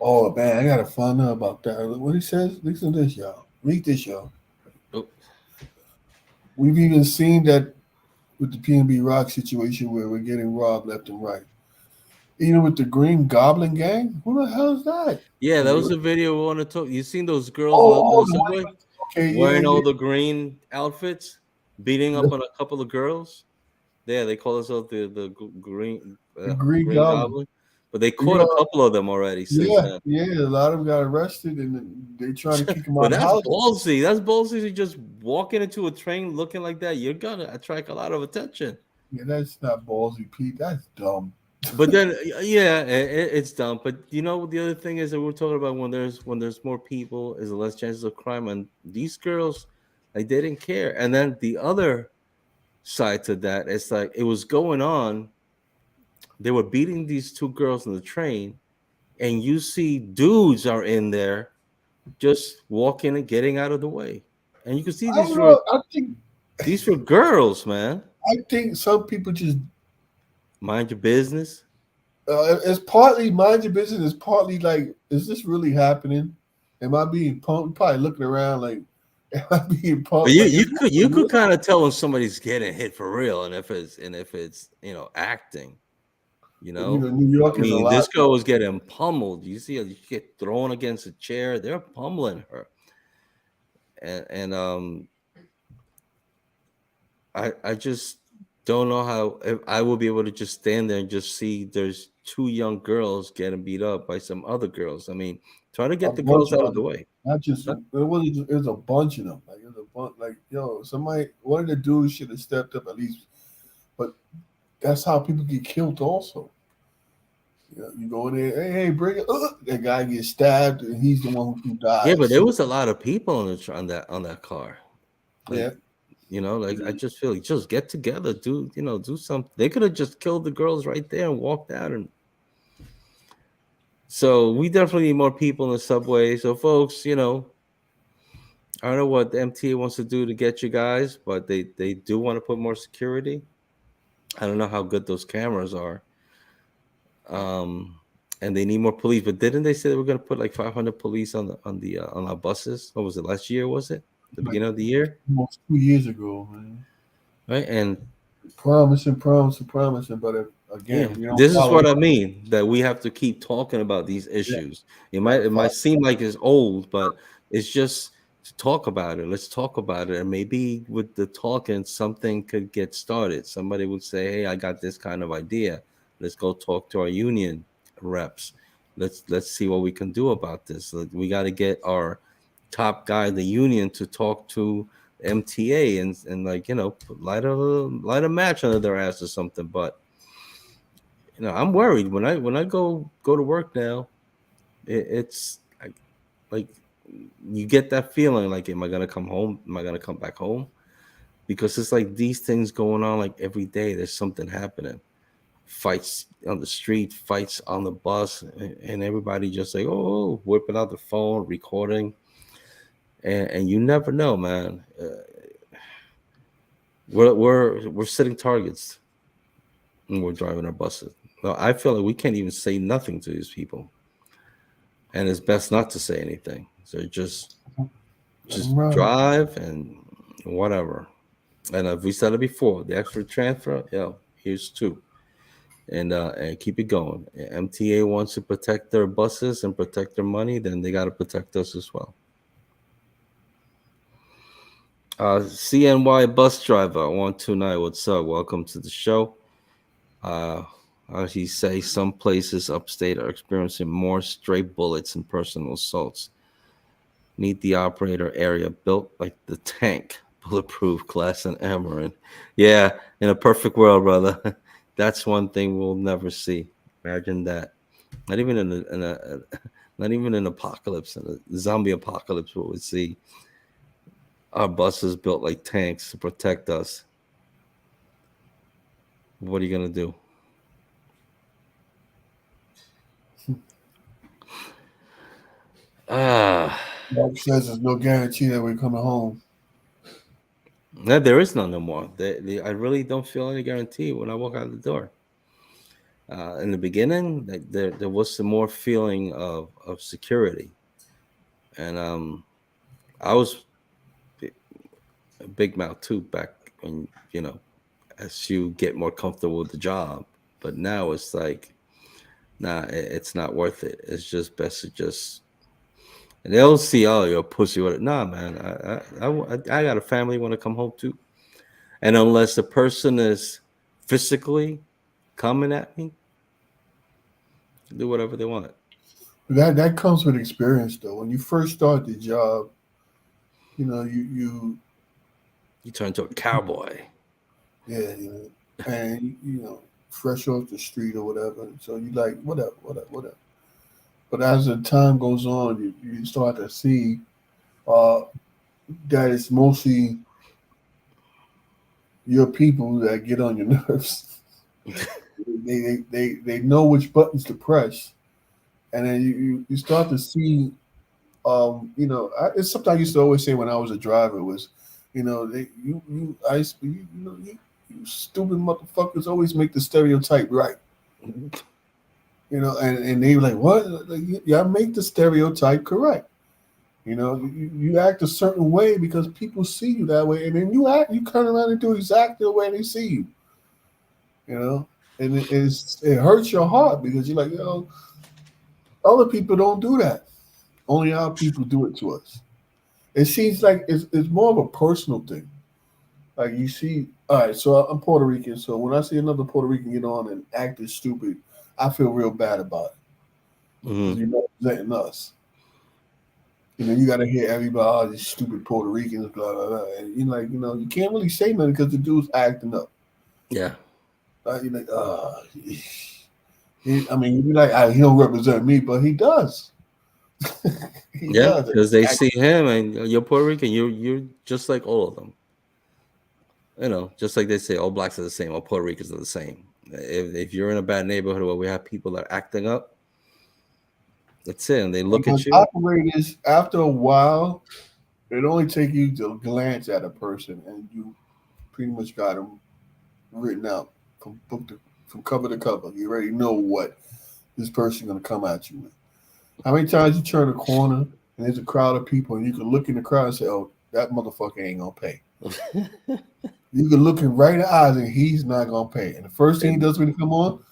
[SPEAKER 3] Oh man, I gotta find out about that. What he says? Listen to this, y'all. Read this, y'all.
[SPEAKER 2] Oh,
[SPEAKER 3] We've even seen that with the PNB Rock situation where we're getting robbed left and right. Even with the Green Goblin Gang, who the hell is that?
[SPEAKER 2] yeah, that was
[SPEAKER 3] Really?
[SPEAKER 2] a video we want to talk. You seen those girls on
[SPEAKER 3] Oh,
[SPEAKER 2] the subway
[SPEAKER 3] okay, yeah,
[SPEAKER 2] wearing
[SPEAKER 3] yeah.
[SPEAKER 2] all the green outfits, beating up on a couple of girls? Yeah, they call themselves
[SPEAKER 3] The Green
[SPEAKER 2] Green
[SPEAKER 3] Goblin.
[SPEAKER 2] Goblin, but they
[SPEAKER 3] You
[SPEAKER 2] caught a
[SPEAKER 3] know,
[SPEAKER 2] couple of them already since
[SPEAKER 3] yeah,
[SPEAKER 2] then.
[SPEAKER 3] yeah. A lot of them got arrested, and they trying to kick them
[SPEAKER 2] But
[SPEAKER 3] out of
[SPEAKER 2] that's
[SPEAKER 3] houses.
[SPEAKER 2] ballsy. That's ballsy to just walking into a train looking like that. You're gonna attract a lot of attention.
[SPEAKER 3] Yeah, that's not ballsy, Pete. That's dumb.
[SPEAKER 2] But then, yeah, it's dumb. But you know, the other thing is that we're talking about when there's more people, is less chances of crime. And these girls, like, they didn't care. And then the other side to that, it's like it was going on. They were beating these two girls on the train, and you see dudes are in there just walking and getting out of the way, and you can see
[SPEAKER 3] I don't know.
[SPEAKER 2] these were girls, man.
[SPEAKER 3] I think some people just
[SPEAKER 2] Mind your business.
[SPEAKER 3] it's partly mind your business. It's partly like, is this really happening? Am I being punked? Probably looking around like, am I being
[SPEAKER 2] But
[SPEAKER 3] punked?
[SPEAKER 2] you
[SPEAKER 3] Like,
[SPEAKER 2] you
[SPEAKER 3] is
[SPEAKER 2] could
[SPEAKER 3] this
[SPEAKER 2] you could
[SPEAKER 3] real?
[SPEAKER 2] kind of tell when somebody's getting hit for real, and if it's acting.
[SPEAKER 3] New
[SPEAKER 2] I
[SPEAKER 3] York is a
[SPEAKER 2] mean,
[SPEAKER 3] lot.
[SPEAKER 2] this girl was getting pummeled. You see her, you get thrown against a chair. They're pummeling her, and I just don't know how if I will be able to just stand there and just see there's two young girls getting beat up by some other girls. I mean, try to
[SPEAKER 3] A
[SPEAKER 2] get the
[SPEAKER 3] bunch
[SPEAKER 2] girls out
[SPEAKER 3] of
[SPEAKER 2] of the
[SPEAKER 3] them.
[SPEAKER 2] way.
[SPEAKER 3] Not just it wasn't. It was a bunch of them. Like it was a bunch. Like somebody, one of the dudes should have stepped up at least. But that's how people get killed. Also, you go in there, hey, bring it. That guy gets stabbed, and he's the one who
[SPEAKER 2] Yeah, but
[SPEAKER 3] dies.
[SPEAKER 2] there was a lot of people on that car. Like,
[SPEAKER 3] Yeah,
[SPEAKER 2] like I just feel like just get together, do something. They could have just killed the girls right there and walked out. And so we definitely need more people in the subway. So folks, I don't know what the MTA wants to do to get you guys, but they do want to put more security. I don't know how good those cameras are. And they need more police. But didn't they say they were going to put like 500 police on our buses? What was it, last year? Was it the
[SPEAKER 3] like
[SPEAKER 2] beginning of the year?
[SPEAKER 3] almost 2 years ago, man.
[SPEAKER 2] Right. And
[SPEAKER 3] Promising, but
[SPEAKER 2] yeah,
[SPEAKER 3] again, we don't
[SPEAKER 2] this is
[SPEAKER 3] follow
[SPEAKER 2] what I
[SPEAKER 3] up.
[SPEAKER 2] mean, that we have to keep talking about these
[SPEAKER 3] Yeah,
[SPEAKER 2] issues. It
[SPEAKER 3] gotta
[SPEAKER 2] might it
[SPEAKER 3] follow.
[SPEAKER 2] might seem like it's old, but it's just to talk about it. Let's talk about it, and maybe with the talking, something could get started. Somebody would say, "Hey, I got this kind of idea. Let's go talk to our union reps. Let's see what we can do about this. Like, we got to get our top guy in the union to talk to MTA and like light a match under their ass or something." But I'm worried when I go to work now. It's like you get that feeling like, am I gonna come home? Am I gonna come back home? Because it's like these things going on like every day. There's something happening. Fights on the street, fights on the bus, and everybody just like, oh, whipping out the phone, recording, and you never know, man. We're setting targets when we're driving our buses. Well, I feel like we can't even say nothing to these people, and it's best not to say anything. So
[SPEAKER 3] Let
[SPEAKER 2] just
[SPEAKER 3] 'em ride.
[SPEAKER 2] drive and whatever. And we said it before, the extra transfer, here's two, and keep it going. MTA wants to protect their buses and protect their money, then they got to protect us as well. CNY bus driver 129, what's up? Welcome to the show. As he say, some places upstate are experiencing more stray bullets and personal assaults. Need the operator area built like the tank, bulletproof, glass and Amarin. Yeah, in a perfect world, brother. That's one thing we'll never see. Imagine that. Not even not even an apocalypse, in a zombie apocalypse, will we see our buses built like tanks to protect us. What are you gonna do? Ah,
[SPEAKER 3] Mark says there's no guarantee that we're coming home.
[SPEAKER 2] no, there is none no more. I really don't feel any guarantee when I walk out the door. In the beginning, there was some more feeling of security, and I was a big mouth too back when as you get more comfortable with the job. But now it's like, nah, it's not worth it. It's just best to just. And they'll see, oh, you're a pussy. Nah, man, I got a family want to come home too. And unless the person is physically coming at me, do whatever they want.
[SPEAKER 3] That comes with experience, though. When you first start the job, you
[SPEAKER 2] You turn to a cowboy.
[SPEAKER 3] yeah, and fresh off the street or whatever. So you like whatever. But as the time goes on, you start to see uh, that it's mostly your people that get on your nerves. they know which buttons to press, and then you start to see. It's something I used to always say when I was a driver was, you stupid motherfuckers always make the stereotype right. And they were like, what? Like, yeah, make the stereotype correct. You act a certain way because people see you that way, and then you turn around and do exactly the way they see you. And it hurts your heart because you're like, other people don't do that. Only our people do it to us. It seems like it's more of a personal thing. Like you see, all right, so I'm Puerto Rican, so when I see another Puerto Rican get on and act as stupid, I feel real bad about it.
[SPEAKER 2] Mm-hmm.
[SPEAKER 3] You're representing us. You got to hear everybody, these stupid Puerto Ricans, blah, blah, blah. And you're like, you can't really say nothing because the dude's acting up.
[SPEAKER 2] Yeah.
[SPEAKER 3] You're like, you'd be like, he don't represent me, but he does.
[SPEAKER 2] He does. Because they see him and you're Puerto Rican, you're just like all of them. Just like they say, all blacks are the same, all Puerto Ricans are the same. If you're in a bad neighborhood where we have people that are acting up, that's it. And they look at you.
[SPEAKER 3] Operators, after a while, it only take you to glance at a person, and you pretty much got them written out from cover to cover. You already know what this person's going to come at you with. How many times you turn a corner and there's a crowd of people, and you can look in the crowd and say, "Oh, that motherfucker ain't gonna pay." You can look him right in the eyes, and he's not gonna pay. And the first thing he does when he come on,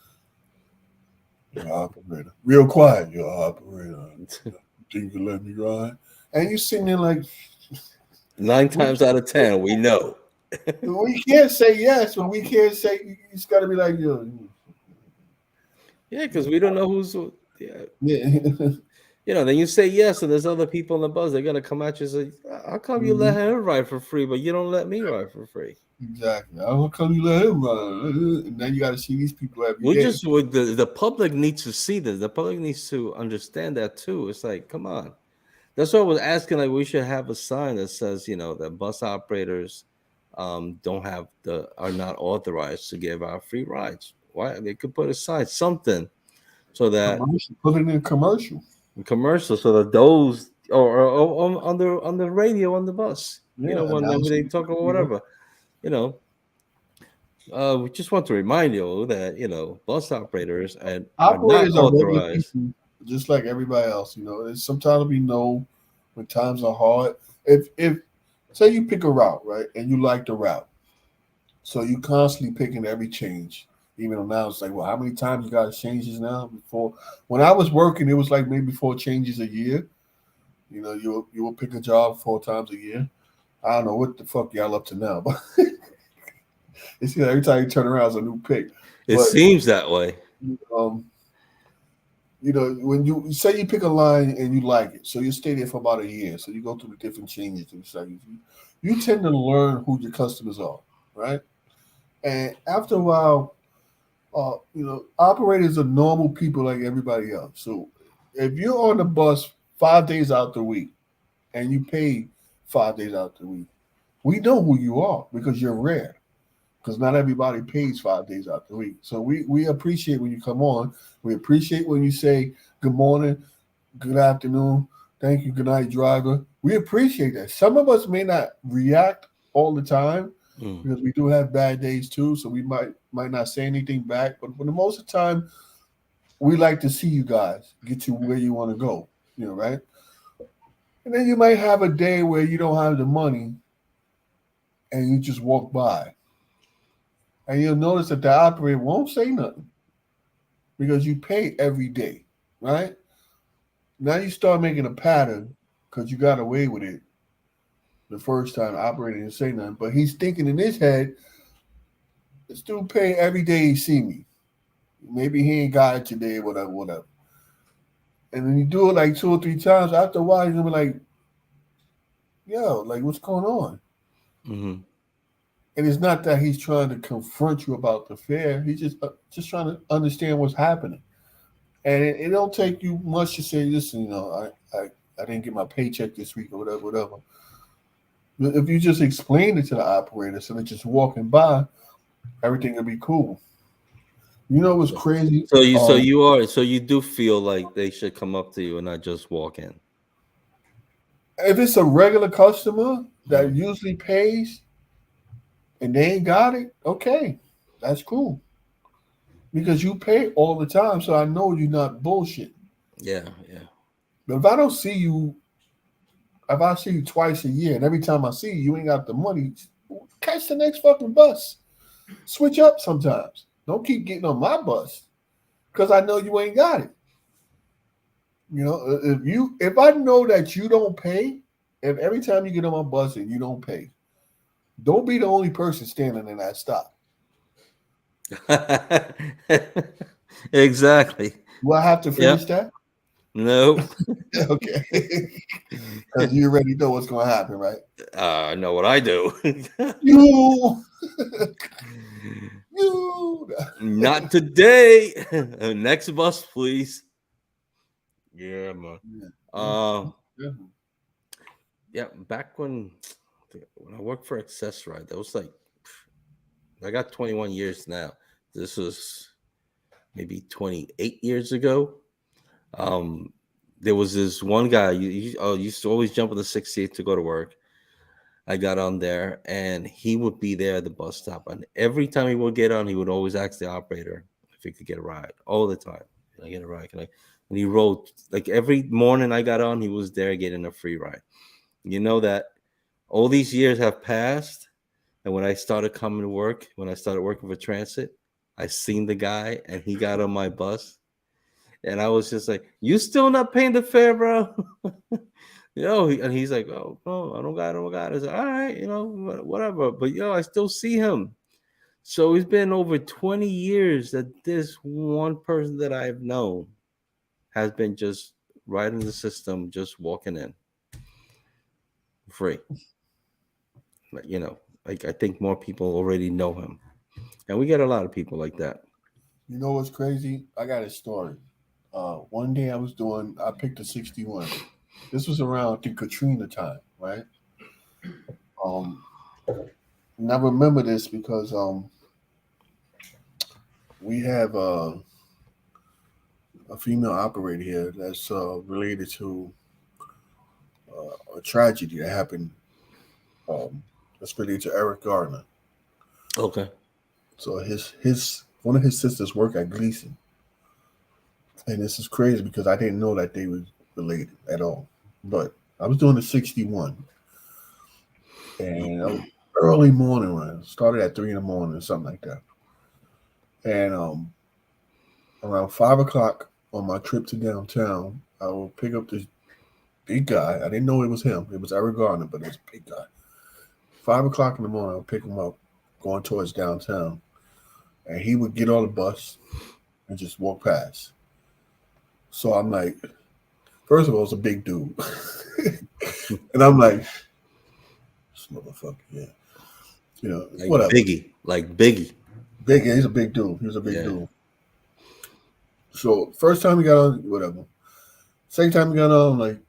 [SPEAKER 3] "You're operator, real quiet. You're operator. Think you can let me ride?" And you sitting there like
[SPEAKER 2] 9 times out of 10, we know.
[SPEAKER 3] We can't say yes, but we can't say. It's got to be like
[SPEAKER 2] Yeah, because we don't know who's.
[SPEAKER 3] Yeah.
[SPEAKER 2] Then you say yes, and there's other people on the bus. They're gonna come at you and say, "How come you let him ride for free, but you don't let me ride for free?"
[SPEAKER 3] Exactly. How come you let him ride? And then you got to see these people every day.
[SPEAKER 2] The public needs to see this. The public needs to understand that too. It's like, come on. That's why I was asking. Like, we should have a sign that says, that bus operators are not authorized to give out free rides. Why they could put a sign, something, so that
[SPEAKER 3] put it in commercial,
[SPEAKER 2] so that those or on the radio on the bus, when they talk or whatever, we just want to remind you that bus operators are not authorized.
[SPEAKER 3] People, just like everybody else. Sometimes we know when times are hard. If say you pick a route, right, and you like the route, so you constantly picking every change. Even though now it's like, well, how many times you got to change this now? Before, when I was working, it was like maybe 4 changes a year. You will pick a job 4 times a year. I don't know what the fuck y'all up to now, but it's every time you turn around, it's a new pick.
[SPEAKER 2] It seems that way.
[SPEAKER 3] When you say you pick a line and you like it, so you stay there for about a year. So you go through the different changes. You tend to learn who your customers are, right? And after a while, operators are normal people like everybody else. So if you're on the bus 5 days out the week and you pay 5 days out the week, we know who you are because you're rare. Because not everybody pays 5 days out the week. So we appreciate when you come on. We appreciate when you say good morning, good afternoon. Thank you. Good night, driver. We appreciate that. Some of us may not react all the time because we do have bad days too. So we might not say anything back. But for the most of the time, we like to see you guys get you where you want to go. You know, right? And then you might have a day where you don't have the money and you just walk by. And you'll notice that the operator won't say nothing because you pay every day, right? Now you start making a pattern because you got away with it the first time. The operator didn't say nothing, but he's thinking in his head, this dude pay every day he see me. Maybe he ain't got it today, whatever. And then you do it like 2 or 3 times. After a while, you're gonna be like, yo, like what's going on?
[SPEAKER 2] Mm-hmm.
[SPEAKER 3] And it's not that he's trying to confront you about the fare. He's just trying to understand what's happening. And it don't take you much to say, listen, you know, I didn't get my paycheck this week or whatever. But if you just explain it to the operator so they're just walking by, everything will be cool. You know what's crazy?
[SPEAKER 2] So you do feel like they should come up to you and not just walk in.
[SPEAKER 3] If it's a regular customer that usually pays and they ain't got it, okay, that's cool. Because you pay all the time, so I know you're not bullshit.
[SPEAKER 2] Yeah.
[SPEAKER 3] But if I don't see you, if I see you twice a year, and every time I see you, you ain't got the money, catch the next fucking bus. Switch up sometimes. Don't keep getting on my bus because I know you ain't got it. You know, if I know that you don't pay, if every time you get on my bus and you don't pay, don't be the only person standing in that stop.
[SPEAKER 2] Exactly.
[SPEAKER 3] Do I have to finish that?
[SPEAKER 2] No.
[SPEAKER 3] Okay. Because you already know what's going to happen, right?
[SPEAKER 2] I know what I do.
[SPEAKER 3] You.
[SPEAKER 2] Not today. Next bus, please. Yeah, man. Yeah, back when I worked for Access-Ride, that was like, I got 21 years now. This was maybe 28 years ago. There was this one guy used to always jump on the 68 to go to work. I got on there, and he would be there at the bus stop. And every time he would get on, he would always ask the operator if he could get a ride. All the time, can I get a ride? And he rode like every morning I got on, he was there getting a free ride. You know that all these years have passed, and when I started coming to work, when I started working for transit, I seen the guy, and he got on my bus, and I was just like, "You still not paying the fare, bro?" And he's like, "Oh, no, I don't got it." I said, "All right, whatever." But I still see him. So it's been over 20 years that this one person that I've known has been just riding the system, just walking in free. Like I think more people already know him, and we get a lot of people like that.
[SPEAKER 3] You know what's crazy? I got a story. One day I picked a 61. This was around the Katrina time, right? And I remember this because we have a female operator here that's related to a tragedy that happened. That's related to Eric Gardner.
[SPEAKER 2] Okay.
[SPEAKER 3] So one of his sisters work at Gleason, and this is crazy because I didn't know that they were related at all. But I was doing the 61, and early morning run. Started at 3 a.m, or something like that. And around 5 o'clock on my trip to downtown, I will pick up this big guy. I didn't know it was him. It was Eric Gardner, but it was a big guy. 5 o'clock in the morning, I'll pick him up, going towards downtown, and he would get on the bus and just walk past. So I'm like, first of all, it's a big dude. And I'm like, this motherfucker, yeah.
[SPEAKER 2] Like
[SPEAKER 3] whatever.
[SPEAKER 2] Biggie.
[SPEAKER 3] Big, yeah, he's a big dude. He was a big dude. So first time he got on, whatever. Second time he got on, I'm like,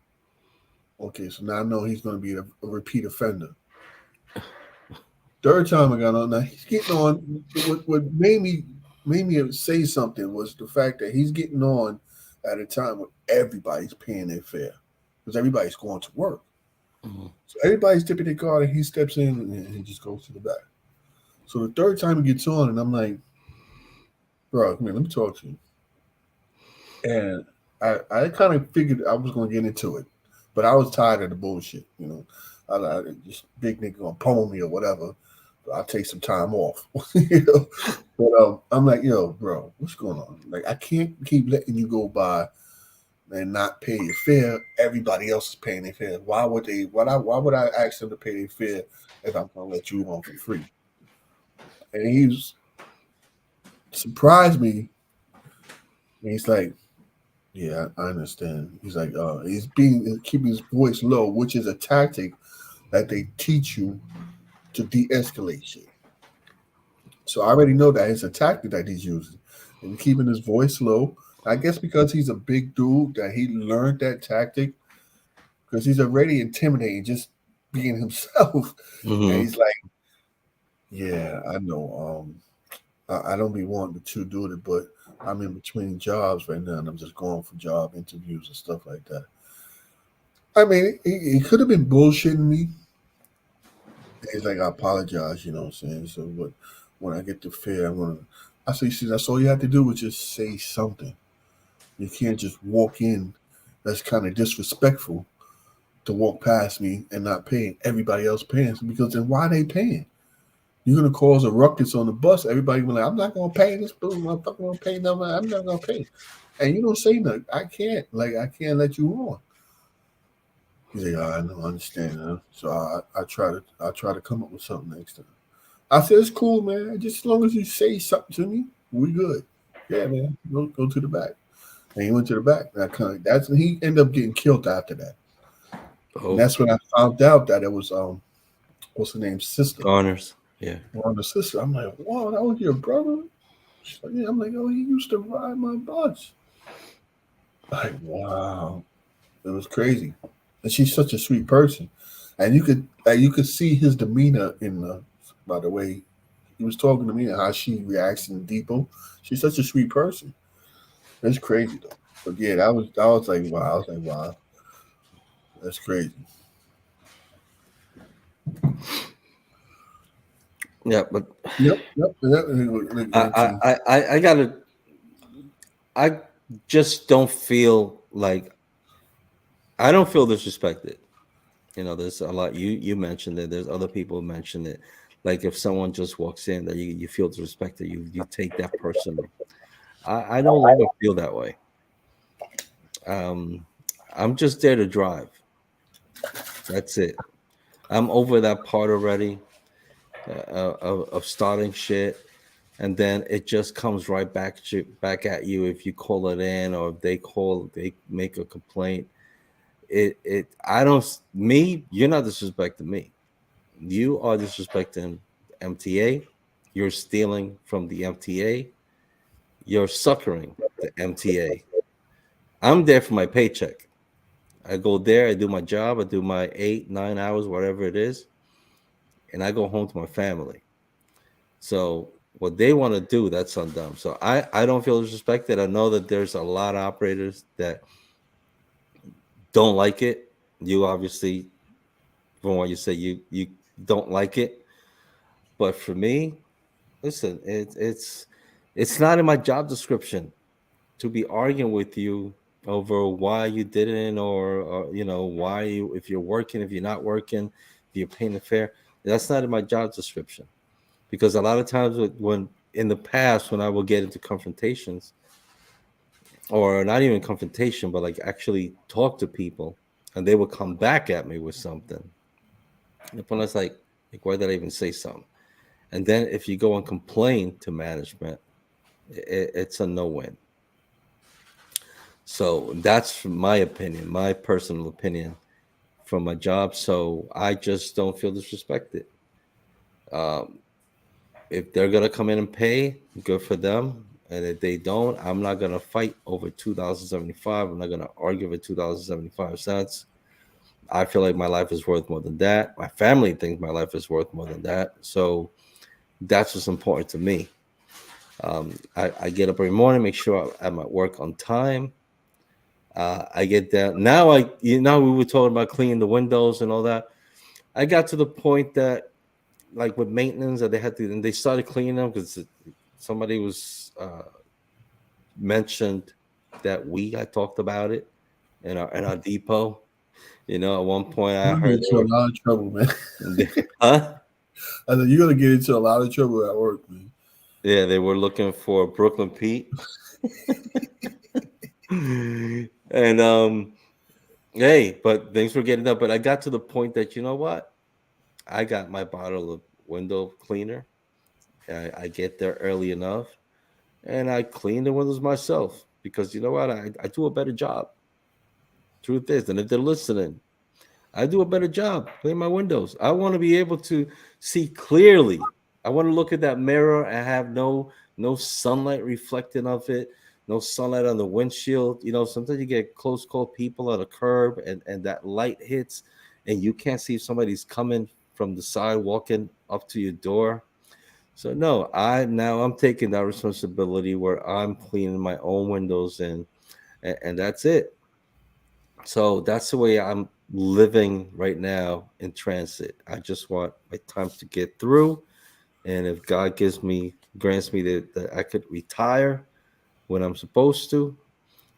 [SPEAKER 3] okay, so now I know he's going to be a repeat offender. Third time I got on, now he's getting on. What made me say something was the fact that he's getting on at a time when everybody's paying their fare. because everybody's going to work.
[SPEAKER 2] Mhm.
[SPEAKER 3] So everybody's tipping their card, and he steps in and he just goes to the back. So the third time he gets on, and I'm like, bro, come here, let me talk to you. And I kind of figured I was going to get into it, but I was tired of the bullshit. I just big nigga gonna pummel me or whatever. I'll take some time off. But I'm like, yo, bro, what's going on? Like, I can't keep letting you go by and not pay your fare. Everybody else is paying their fare. Why would why would I ask them to pay their fare if I'm gonna let you on for free? And he's surprised me. And he's like, yeah, I understand. He's like, he's keeping his voice low, which is a tactic that they teach you to de-escalate shit. So I already know that it's a tactic that he's using, and keeping his voice low. I guess because he's a big dude that he learned that tactic because he's already intimidating just being himself.
[SPEAKER 2] Mhm.
[SPEAKER 3] And he's like, yeah, I know. I don't be wanting to do it, but I'm in between jobs right now, and I'm just going for job interviews and stuff like that. I mean, he could have been bullshitting me. He's like, I apologize, you know what I'm saying? So, but when I get to fair, I say, see, that's all you have to do is just say something. You can't just walk in. That's kind of disrespectful to walk past me and not paying. Everybody else paying, because then why they paying? You're gonna cause a ruckus on the bus. Everybody be like, I'm not gonna pay this bill. Motherfucker gonna pay no money. I'm not gonna pay. And you don't say nothing. I can't let you on. He's like, I know, I understand. Huh? So I try to come up with something next time. I said, it's cool, man. Just as long as you say something to me, we good. Yeah, man. Go to the back. And he went to the back. And he ended up getting killed after that.
[SPEAKER 2] Oh,
[SPEAKER 3] And that's when I found out that it was what's her name, sister.
[SPEAKER 2] Garner's. Yeah.
[SPEAKER 3] On the sister. I'm like, wow, that was your brother? She's like, yeah. I'm like, oh, he used to ride my bus. Like, wow. It was crazy. And she's such a sweet person. And you could see his demeanor by the way he was talking to me and how she reacts in depot. She's such a sweet person. It's crazy though. But yeah, I was like, wow. I was like, wow. That's crazy.
[SPEAKER 2] Yeah, but
[SPEAKER 3] Yep.
[SPEAKER 2] I gotta. I just don't feel like I don't feel disrespected. There's a lot. You mentioned it. There's other people who mentioned it. Like if someone just walks in, that you feel disrespected, you take that personal. I don't ever feel that way. I'm just there to drive. That's it. I'm over that part already of starting shit, and then it just comes right back at you if you call it in or if they make a complaint. I don't me. You're not disrespecting me. You are disrespecting MTA. You're stealing from the MTA. You're suckering the MTA. I'm there for my paycheck. I go there, I do my job, I do my 8, 9 hours, whatever it is, and I go home to my family. So what they want to do, that's on them. So I don't feel disrespected. I know that there's a lot of operators that don't like it. You obviously, from what you say, you don't like it. But for me, listen, it's not in my job description to be arguing with you over why you didn't or why you, if you're working, if you're not working, if you're paying the fare. That's not in my job description. Because a lot of times when in the past when I will get into confrontations, or not even confrontation, but like actually talk to people, and they will come back at me with something. And I was like, why did I even say something? And then if you go and complain to management, it's a no-win. So that's my opinion, my personal opinion from my job. So I just don't feel disrespected. If they're gonna come in and pay, good for them. And if they don't, I'm not gonna fight over $2.75. I'm not gonna argue over $2.75. I feel like my life is worth more than that. My family thinks my life is worth more than that. So that's what's important to me. I get up every morning, make sure I'm at work on time. I get down now. We were talking about cleaning the windows and all that. I got to the point that, like with maintenance, that they had to, and they started cleaning them because somebody was mentioned that I talked about it in our depot. At one point I
[SPEAKER 3] You're gonna
[SPEAKER 2] heard
[SPEAKER 3] get into a lot of trouble, man.
[SPEAKER 2] huh?
[SPEAKER 3] I said you're gonna get into a lot of trouble at work, man.
[SPEAKER 2] Yeah, they were looking for Brooklyn Pete. And hey, but things were getting up. But I got to the point that, you know what? I got my bottle of window cleaner. I get there early enough and I clean the windows myself because you know what? I do a better job. Truth is, and if they're listening, I do a better job cleaning my windows. I want to be able to see clearly. I want to look at that mirror and have no sunlight reflecting of it, no sunlight on the windshield. Sometimes you get close call people on a curb and that light hits and you can't see if somebody's coming from the side walking up to your door. So no, I'm taking that responsibility where I'm cleaning my own windows and that's it. So that's the way I'm living right now in transit. I just want my time to get through. And if God grants me that I could retire when I'm supposed to,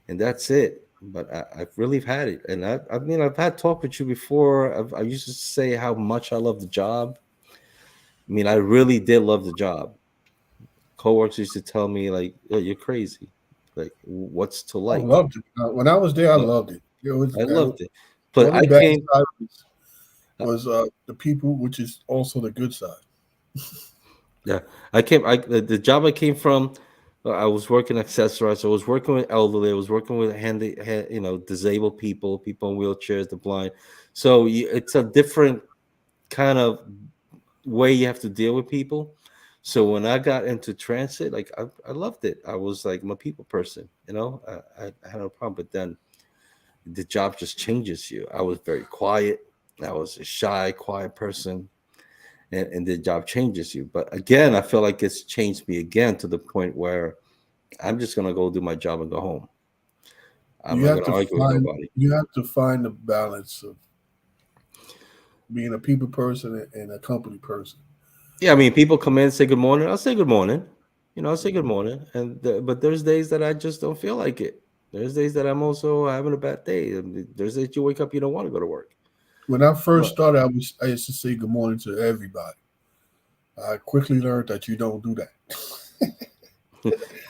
[SPEAKER 2] and that's it. But I've really had it. And I mean, I've had talk with you before. I used to say how much I love the job. I mean, I really did love the job. Coworkers used to tell me, like, "Oh, you're crazy. Like, what's to
[SPEAKER 3] I
[SPEAKER 2] like?"
[SPEAKER 3] loved it. When I was there, I
[SPEAKER 2] But
[SPEAKER 3] loved it. It was
[SPEAKER 2] I loved it.
[SPEAKER 3] the
[SPEAKER 2] But
[SPEAKER 3] only
[SPEAKER 2] I
[SPEAKER 3] bad
[SPEAKER 2] came.
[SPEAKER 3] side was the people, which is also the good side.
[SPEAKER 2] Yeah, I came. The job I came from. I was working accessorize. I was working with elderly. I was working with disabled people, people in wheelchairs, the blind. So it's a different kind of way you have to deal with people. So when I got into transit, like I loved it. I was like, I'm a people person. I had no problem. But then the job just changes you. I was very quiet. I was a shy, quiet person. And the job changes you. But again, I feel like it's changed me again to the point where I'm just gonna go do my job and go home. I'm
[SPEAKER 3] You
[SPEAKER 2] not
[SPEAKER 3] have
[SPEAKER 2] gonna
[SPEAKER 3] to
[SPEAKER 2] argue with
[SPEAKER 3] find
[SPEAKER 2] nobody.
[SPEAKER 3] you have to find the balance of being a people person and a company person.
[SPEAKER 2] Yeah, I mean, people come in and say good morning. I'll say good morning. I'll say good morning. But there's days that I just don't feel like it. There's days that I'm also having a bad day. There's days you wake up, you don't want to go to work.
[SPEAKER 3] When I first
[SPEAKER 2] But
[SPEAKER 3] started, I used to say good morning to everybody. I quickly learned that you don't do that.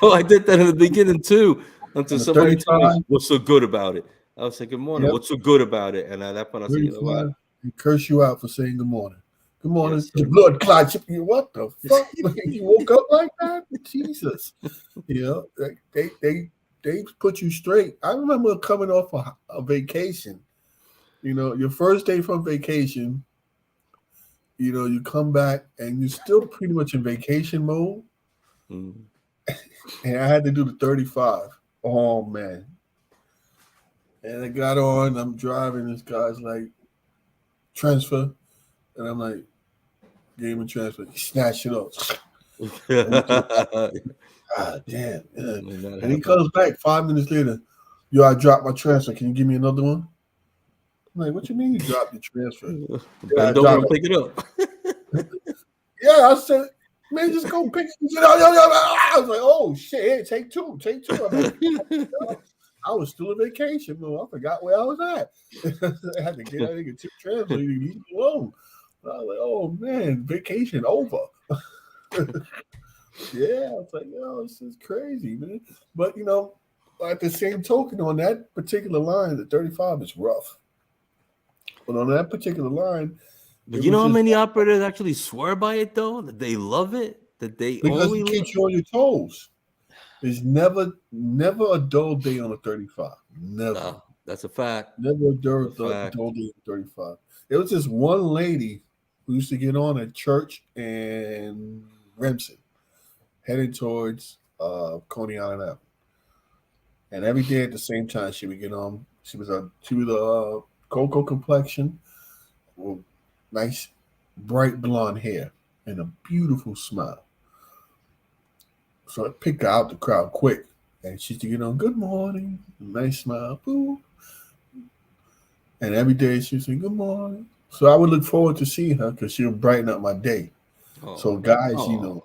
[SPEAKER 2] oh, I did that in the beginning too, until
[SPEAKER 3] On the
[SPEAKER 2] somebody told me
[SPEAKER 3] 35,
[SPEAKER 2] what's so good about it. I was like, good morning.
[SPEAKER 3] yep,
[SPEAKER 2] What's so good about it? And at that point, I said, you know what?
[SPEAKER 3] 35, and curse you out for saying good morning. Good morning.
[SPEAKER 2] Yes,
[SPEAKER 3] Your
[SPEAKER 2] sir.
[SPEAKER 3] blood clots. What the fuck? You woke up like that? Jesus. They put you straight. I remember coming off a vacation. Your first day from vacation, you come back and you're still pretty much in vacation mode.
[SPEAKER 2] Mm.
[SPEAKER 3] And I had to do the 35. Oh, man. And I got on, I'm driving. This guy's like, transfer. And I'm like, gave him a transfer. He snatched it up. God damn. Yeah. And he comes back 5 minutes later. Yo, I dropped my transfer. Can you give me another one? I'm like, what you mean you dropped your transfer?
[SPEAKER 2] Bend over and pick it up.
[SPEAKER 3] Yeah, I said, man, just go pick it. I was like, oh shit, hey, take two. I'm like, I was still on vacation, man. I forgot where I was at. I had to get that nigga two transfer. You leave me alone. I was like, oh man, vacation over. Yeah, I was like, yo, this is crazy, man. But at the same token, on that particular line, the 35 is rough. But on that particular line,
[SPEAKER 2] but you know how many operators actually swear by it though? That they love it? That they
[SPEAKER 3] because
[SPEAKER 2] only
[SPEAKER 3] it keeps you on your toes. There's never a dull day on a 35. Never.
[SPEAKER 2] No, that's a fact.
[SPEAKER 3] Never a dull day on 35. There was this one lady who used to get on at church in Remsen, heading towards Coney Island Avenue. And every day at the same time she would get on. She was a cocoa complexion, with nice bright blonde hair, and a beautiful smile. So I picked her out the crowd quick. And she used to get on, good morning, nice smile, boo. And every day she would say, good morning. So I would look forward to seeing her because she would brighten up my day.
[SPEAKER 2] Oh,
[SPEAKER 3] So guys,
[SPEAKER 2] oh.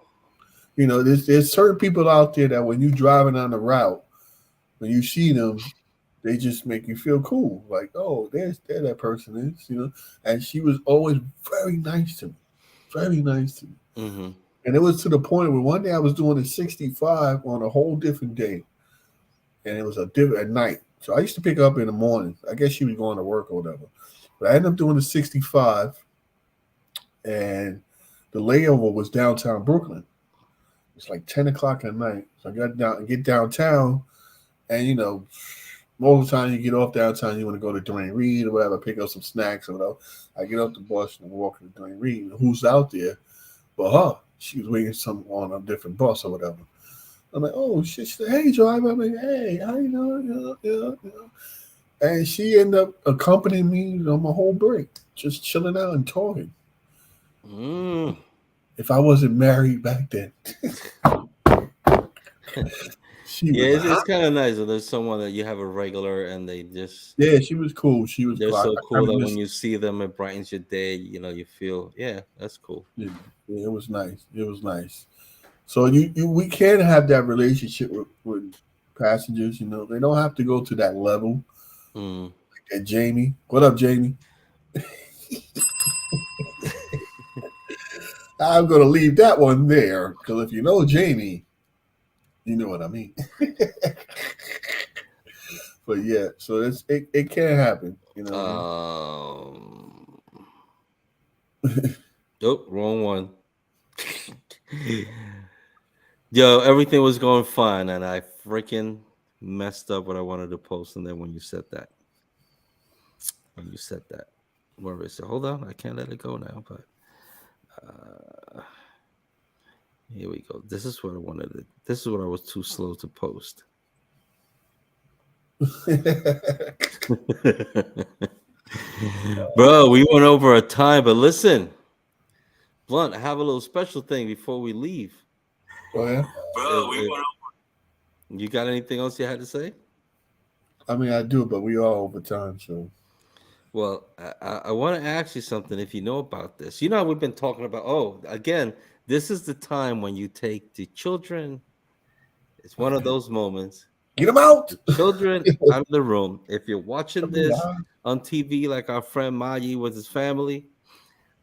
[SPEAKER 3] there's certain people out there that when you driving on the route, when you see them, they just make you feel cool. Like, oh, there that person is. And she was always very nice to me. Very nice to me.
[SPEAKER 2] Mm-hmm.
[SPEAKER 3] And it was to the point where one day I was doing a 65 on a whole different day. And it was a different at night. So I used to pick her up in the morning. I guess she was going to work or whatever. But I ended up doing the 65, and the layover was downtown Brooklyn. It's like 10 o'clock at night. So I get downtown, and most of the time you get off downtown, you want to go to Duane Reade or whatever, pick up some snacks or whatever. I get off the bus and walk to Duane Reade. And who's out there? But her. She was waiting some on a different bus or whatever. I'm like, oh shit. She said, hey, driver. I'm like, hey, how you doing? Yeah. And she ended up accompanying me on my whole break, just chilling out and talking.
[SPEAKER 2] Mm.
[SPEAKER 3] If I wasn't married back then, she
[SPEAKER 2] Yeah,
[SPEAKER 3] was
[SPEAKER 2] it's
[SPEAKER 3] hot.
[SPEAKER 2] kind of nice when there's someone that you have a regular and
[SPEAKER 3] Yeah, she was cool. She was
[SPEAKER 2] they're
[SPEAKER 3] cool.
[SPEAKER 2] so
[SPEAKER 3] I
[SPEAKER 2] cool
[SPEAKER 3] kind of
[SPEAKER 2] that
[SPEAKER 3] miss.
[SPEAKER 2] when you see them, it brightens your day. You feel, yeah, that's cool.
[SPEAKER 3] Yeah, it was nice. It was nice. So we can have that relationship with passengers. They don't have to go to that level.
[SPEAKER 2] Mm.
[SPEAKER 3] And Jamie, what up, Jamie? I'm gonna leave that one there because if you know Jamie, you know what I mean. But yeah, so it can happen. You know what I mean?
[SPEAKER 2] Um, Nope, wrong one. Yo, everything was going fine, and I freaking messed up what I wanted to post. And then when you said that, where is it? Hold on, I can't let it go now. But here we go. This is what I wanted to. This is what I was too slow to post. Bro, we went over our time, but listen, Blunt, I have a little special thing before we leave.
[SPEAKER 3] Oh yeah.
[SPEAKER 2] Bro, you got anything else you had to say?
[SPEAKER 3] I mean, I do, but we are over time, so.
[SPEAKER 2] Well, I want to ask you something if you know about this. You know, how we've been talking about, oh, again, this is the time when you take the children. It's one of those moments.
[SPEAKER 3] Get them out.
[SPEAKER 2] Children out of the room. If you're watching this on TV, like our friend Mayi with his family,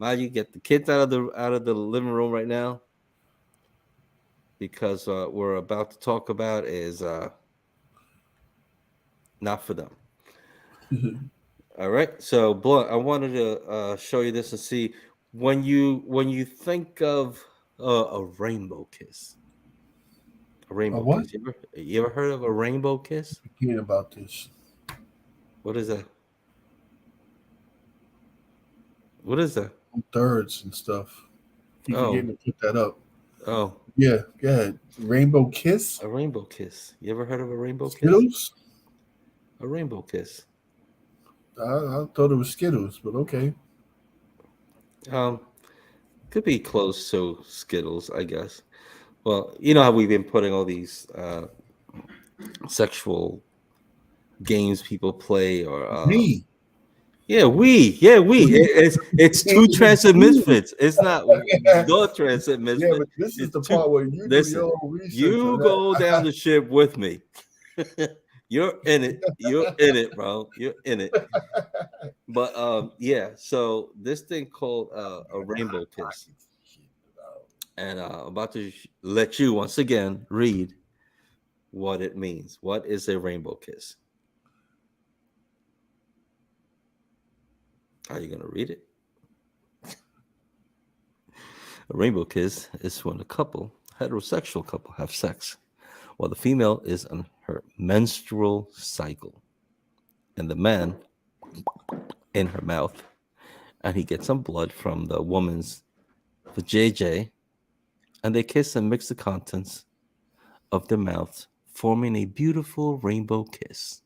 [SPEAKER 2] Mayi, get the kids out of the living room right now, because we're about to talk about is not for them. All right. So, Blunt, I wanted to show you this and see when you think of a rainbow kiss. A rainbow
[SPEAKER 3] What?
[SPEAKER 2] kiss. You ever heard of a rainbow kiss?
[SPEAKER 3] Hearing about this.
[SPEAKER 2] What is that? What is that?
[SPEAKER 3] Thirds and stuff. Keep
[SPEAKER 2] Oh,
[SPEAKER 3] forgetting to put that up.
[SPEAKER 2] oh,
[SPEAKER 3] Yeah, go ahead. Rainbow Kiss?
[SPEAKER 2] a rainbow kiss. You ever heard of a rainbow kiss?
[SPEAKER 3] Skittles?
[SPEAKER 2] A rainbow kiss.
[SPEAKER 3] I thought it was Skittles, but okay.
[SPEAKER 2] Um, could be close to Skittles, I guess. Well, you know how we've been putting all these sexual games people play, or
[SPEAKER 3] Me.
[SPEAKER 2] It's two transit misfits. It's not the transit
[SPEAKER 3] Yeah,
[SPEAKER 2] misfit.
[SPEAKER 3] but this is
[SPEAKER 2] It's
[SPEAKER 3] the
[SPEAKER 2] two.
[SPEAKER 3] part where you do
[SPEAKER 2] Listen,
[SPEAKER 3] your own research
[SPEAKER 2] you
[SPEAKER 3] on
[SPEAKER 2] go
[SPEAKER 3] that.
[SPEAKER 2] down the ship with me. You're in it. You're in it, bro. You're in it. But yeah. So this thing called a rainbow kiss, and I'm about to let you once again read what it means. What is a rainbow kiss? Are you gonna read it? A rainbow kiss is when heterosexual couple, have sex while the female is on her menstrual cycle and the man in her mouth, and he gets some blood from the woman's vajayjay, and they kiss and mix the contents of their mouths, forming a beautiful rainbow kiss.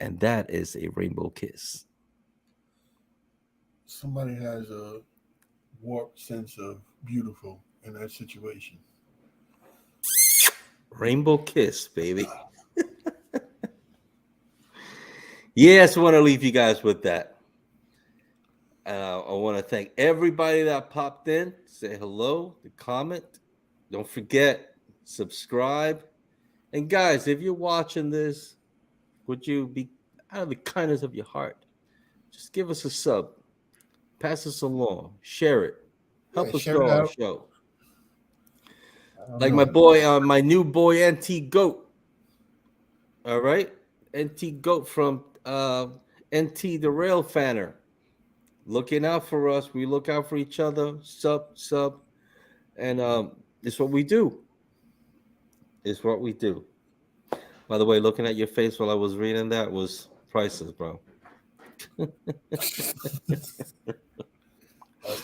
[SPEAKER 2] And that is a rainbow kiss.
[SPEAKER 3] Somebody has a warped sense of beautiful in that situation.
[SPEAKER 2] Rainbow kiss, baby. Yes, I want to leave you guys with that. I want to thank everybody that popped in. Say hello, comment. Don't forget, subscribe. And guys, if you're watching this, would you be out of the kindness of your heart, just give us a sub, pass us along, share it, help us
[SPEAKER 3] share
[SPEAKER 2] grow
[SPEAKER 3] it
[SPEAKER 2] our
[SPEAKER 3] out.
[SPEAKER 2] show.
[SPEAKER 3] I don't
[SPEAKER 2] Like
[SPEAKER 3] know.
[SPEAKER 2] my boy, my new boy, NT Goat. All right, NT Goat from NT the Rail Fanner, looking out for us. We look out for each other. Sub, and it's what we do. It's what we do. By the way, looking at your face while I was reading that was priceless, bro.
[SPEAKER 3] That's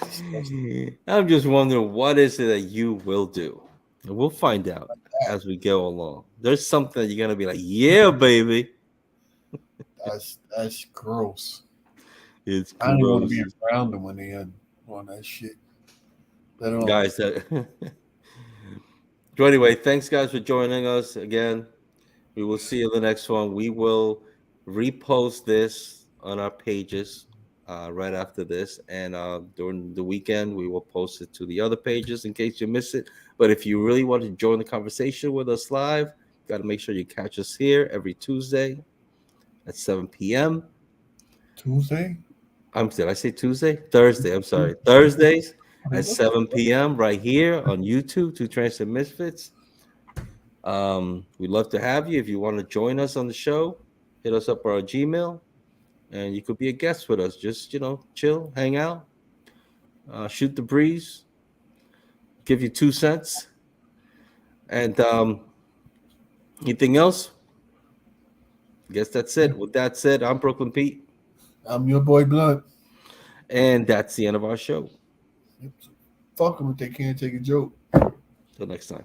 [SPEAKER 3] disgusting.
[SPEAKER 2] I'm just wondering what is it that you will do. And we'll find out as we go along. There's something that you're gonna be like, yeah, baby.
[SPEAKER 3] That's gross.
[SPEAKER 2] It's
[SPEAKER 3] I don't even want to
[SPEAKER 2] gross.
[SPEAKER 3] be around them when they on that shit. Let alone-
[SPEAKER 2] Guys. So anyway, thanks guys for joining us again. We will see you in the next one. We will repost this on our pages right after this, and during the weekend we will post it to the other pages in case you miss it. But if you really want to join the conversation with us live, you got to make sure you catch us here every Tuesday at 7 p.m.
[SPEAKER 3] Tuesday.
[SPEAKER 2] Did I say Tuesday? Thursday. I'm sorry. Thursdays at 7 p.m. right here on YouTube, Two Trains and Misfits. We'd love to have you. If you want to join us on the show, hit us up on our Gmail, and you could be a guest with us. Just, chill, hang out, shoot the breeze, give you 2 cents. And anything else? I guess that's it. With that said, I'm Brooklyn Pete.
[SPEAKER 3] I'm your boy Blunt.
[SPEAKER 2] And that's the end of our show.
[SPEAKER 3] Fuck them if they can't take a joke.
[SPEAKER 2] Till next time.